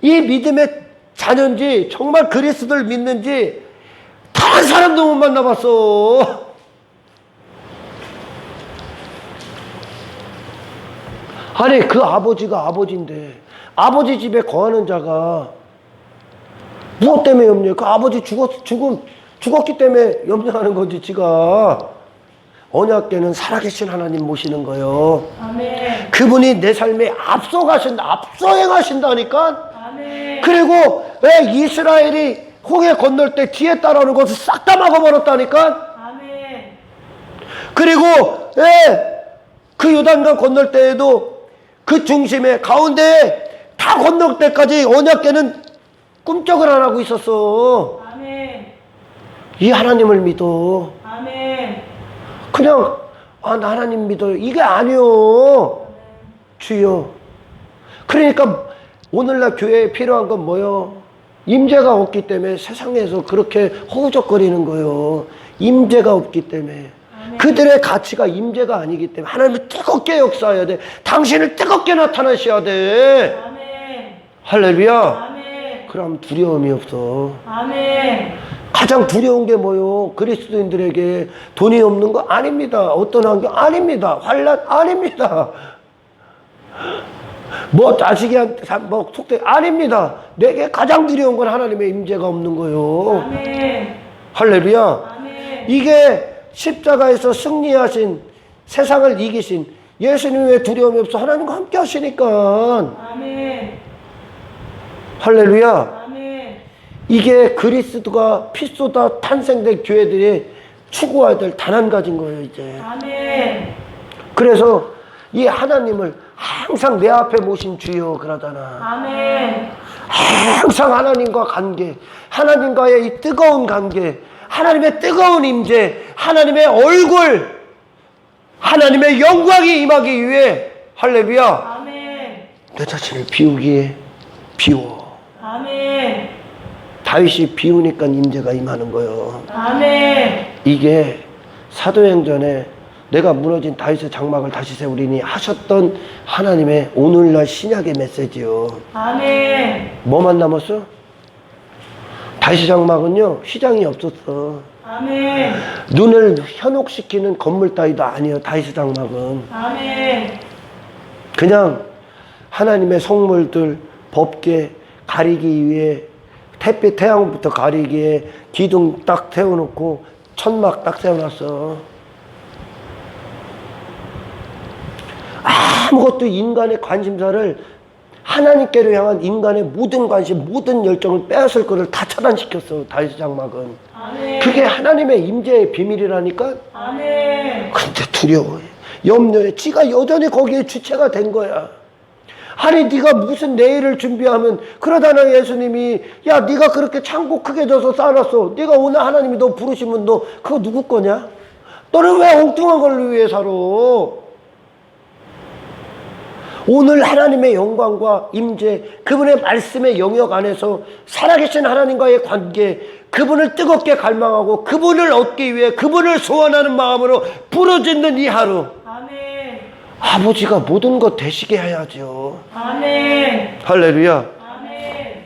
이 믿음의 자녀인지, 정말 그리스도를 믿는지 다른 사람도 못 만나봤어. 아니 그 아버지가 아버지인데 아버지 집에 거하는 자가 무엇 때문에 염려해? 그 아버지 죽었기 때문에 염려하는 거지. 지가 언약궤는 살아계신 하나님 모시는 거예요. 아멘. 그분이 내 삶에 앞서 행하신다니까. 아멘. 그리고 왜 이스라엘이 홍해 건널 때 뒤에 따라오는 것을 싹 다 막아버렸다니까. 아멘. 그리고 왜 그 요단강 건널 때에도 그 중심에 가운데에 다 건널 때까지 언약궤는 꿈쩍을 안 하고 있었어. 아멘. 이 하나님을 믿어. 아멘. 그냥 나 하나님 믿어요 이게 아니요. 주여. 그러니까 오늘날 교회에 필요한 건 뭐요? 임재가 없기 때문에 세상에서 그렇게 허우적거리는 거요. 임재가 없기 때문에. 아멘. 그들의 가치가 임재가 아니기 때문에 하나님을 뜨겁게 역사해야 돼. 당신을 뜨겁게 나타나셔야 돼. 아멘. 할렐루야. 아멘. 그럼 두려움이 없어. 아멘. 가장 두려운 게 뭐요? 그리스도인들에게 돈이 없는 거 아닙니다. 어떤 환경 아닙니다. 환란 아닙니다. 자식이한테 속대 아닙니다. 내게 가장 두려운 건 하나님의 임재가 없는 거요. 아멘. 할렐루야. 아멘. 이게 십자가에서 승리하신, 세상을 이기신 예수님이 왜 두려움이 없어? 하나님과 함께 하시니까. 아멘. 할렐루야. 아멘. 이게 그리스도가 피 쏟아 탄생된 교회들이 추구해야 될 단 한 가지인 거예요, 이제. 아멘. 그래서 이 하나님을 항상 내 앞에 모신 주여 그러잖아. 아멘. 항상 하나님과 관계, 하나님과의 이 뜨거운 관계, 하나님의 뜨거운 임재, 하나님의 얼굴, 하나님의 영광이 임하기 위해 할렐루야. 아멘. 내 자신을 비우기에 비워. 아멘. 다윗이 비우니까 임재가 임하는 거예요. 아멘. 이게 사도행전에 내가 무너진 다윗의 장막을 다시 세우리니 하셨던 하나님의 오늘날 신약의 메시지요. 아멘. 뭐만 남았어? 다윗의 장막은요, 휘장이 없었어. 아멘. 눈을 현혹시키는 건물 따위도 아니에요. 다윗의 장막은 아멘. 그냥 하나님의 성물들 법계 가리기 위해 햇빛 태양부터 가리기에 기둥 딱 세워놓고 천막 딱 세워놨어. 아무것도 인간의 관심사를 하나님께로 향한 인간의 모든 관심, 모든 열정을 빼앗을 것을 다 차단시켰어. 다윗의 장막은. 아멘. 그게 하나님의 임재의 비밀이라니까. 아멘. 근데 두려워해. 염려해. 지가 여전히 거기에 주체가 된 거야. 아니 네가 무슨 내일을 준비하면 그러다나 예수님이 야 네가 그렇게 창고 크게 져서 쌓아놨어. 네가 오늘 하나님이 너 부르시면 너 그거 누구 거냐? 너는 왜 엉뚱한 걸 위해 살아? 오늘 하나님의 영광과 임재, 그분의 말씀의 영역 안에서 살아계신 하나님과의 관계, 그분을 뜨겁게 갈망하고 그분을 얻기 위해 그분을 소원하는 마음으로 부르짖는 이 하루, 아멘. 아버지가 모든 것 되시게 해야죠. 아멘. 할렐루야. 아멘.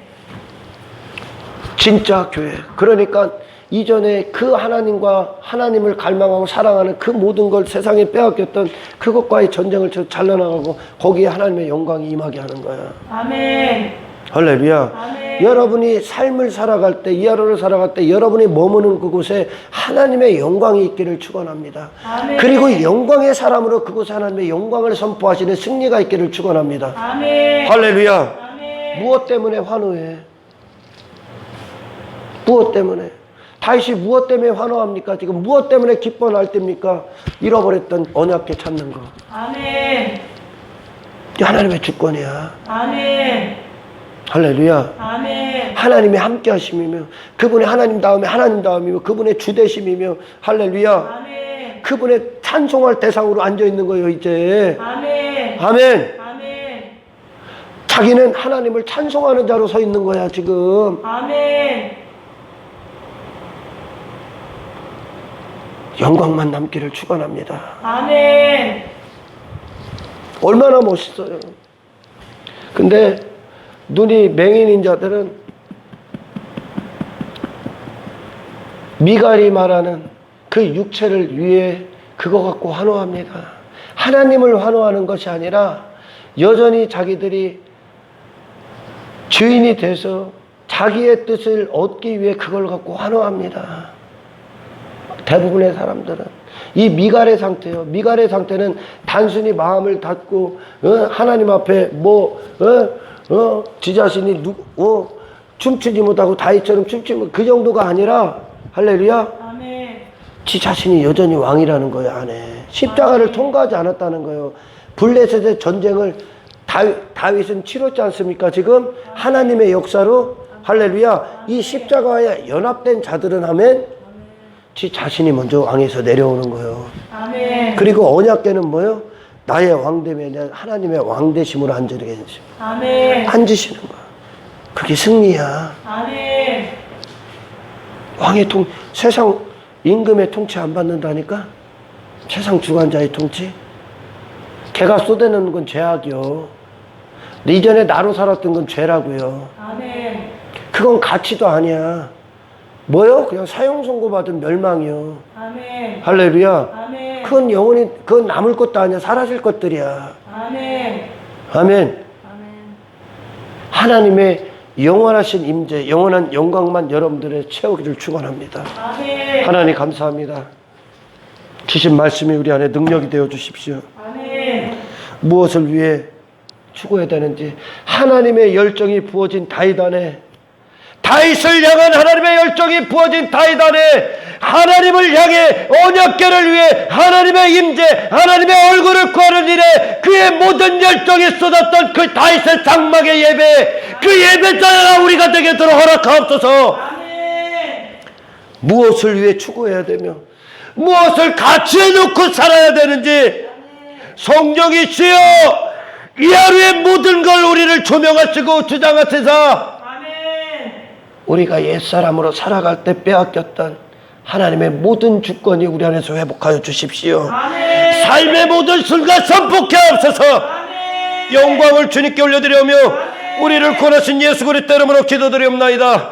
진짜 교회. 그러니까 이전에 그 하나님과 하나님을 갈망하고 사랑하는 그 모든 걸 세상에 빼앗겼던 그것과의 전쟁을 잘라나가고 거기에 하나님의 영광이 임하게 하는 거야. 아멘. 할렐루야. 아멘. 여러분이 삶을 살아갈 때, 이 하루를 살아갈 때 여러분이 머무는 그곳에 하나님의 영광이 있기를 축원합니다. 아멘. 그리고 영광의 사람으로 그곳에 하나님의 영광을 선포하시는 승리가 있기를 축원합니다. 아멘. 할렐루야. 아멘. 무엇 때문에 환호해? 무엇 때문에? 다윗이 무엇 때문에 환호합니까? 지금 무엇 때문에 기뻐 날때입니까? 잃어버렸던 언약궤 찾는 거. 아멘. 이게 하나님의 주권이야. 아멘. 할렐루야. 아멘. 하나님의 함께 하심이며 그분의 하나님 다음에 하나님 다음이며 그분의 주되심이며 할렐루야. 아멘. 그분의 찬송할 대상으로 앉아있는 거예요 이제. 아멘. 아멘. 아멘. 자기는 하나님을 찬송하는 자로 서 있는 거야 지금. 아멘. 영광만 남기를 축원합니다. 아멘. 얼마나 멋있어요. 근데 눈이 맹인인 자들은 미갈이 말하는 그 육체를 위해 그거 갖고 환호합니다. 하나님을 환호하는 것이 아니라 여전히 자기들이 주인이 돼서 자기의 뜻을 얻기 위해 그걸 갖고 환호합니다. 대부분의 사람들은 이 미갈의 상태예요. 미갈의 상태는 단순히 마음을 닫고 하나님 앞에 지 자신이 춤추지 못하고 다윗처럼 춤추면 그 정도가 아니라 할렐루야. 아멘. 지 자신이 여전히 왕이라는 거예요. 안에 십자가를 통과하지 않았다는 거예요. 블레셋의 전쟁을 다윗은 치렀지 않습니까? 지금 하나님의 역사로 할렐루야. 이 십자가에 연합된 자들은 하면 지 자신이 먼저 왕에서 내려오는 거예요. 아멘. 그리고 언약궤는 뭐예요? 나의 왕됨에 대한 하나님의 왕되심으로 앉으시는 아멘. 앉으시는 거야. 그게 승리야. 아멘. 왕의 세상 임금의 통치 안 받는다니까? 세상 주관자의 통치? 개가 쏟아내는 건 죄악이요. 근데 이전에 나로 살았던 건 죄라고요. 아멘. 그건 가치도 아니야. 뭐요? 그냥 사형 선고받은 멸망이요. 아멘. 할렐루야. 아멘. 그건 영원히, 그건 남을 것도 아니야. 사라질 것들이야. 아멘. 아멘. 아멘. 하나님의 영원하신 임재, 영원한 영광만 여러분들의 채우기를 축원합니다. 아멘. 하나님 감사합니다. 주신 말씀이 우리 안에 능력이 되어 주십시오. 아멘. 무엇을 위해 추구해야 되는지 하나님의 열정이 부어진 다윗 안에, 다윗을 향한 하나님의 열정이 부어진 다윗 안에 하나님을 향해 언약궤를 위해 하나님의 임재, 하나님의 얼굴을 구하는 일에 그의 모든 열정이 쏟았던 그 다윗의 장막의 예배, 그 예배자가 우리가 되게도록 허락하옵소서. 아멘. 무엇을 위해 추구해야 되며 무엇을 가치해 놓고 살아야 되는지 성령이 주여 이 하루의 모든 걸 우리를 조명하시고 주장하시사 아멘. 우리가 옛사람으로 살아갈 때 빼앗겼던 하나님의 모든 주권이 우리 안에서 회복하여 주십시오. 아멘. 삶의 모든 순간 선포케 하옵소서. 아멘. 영광을 주님께 올려드리며 우리를 구원하신 예수 그리스도 이름으로 기도드리옵나이다.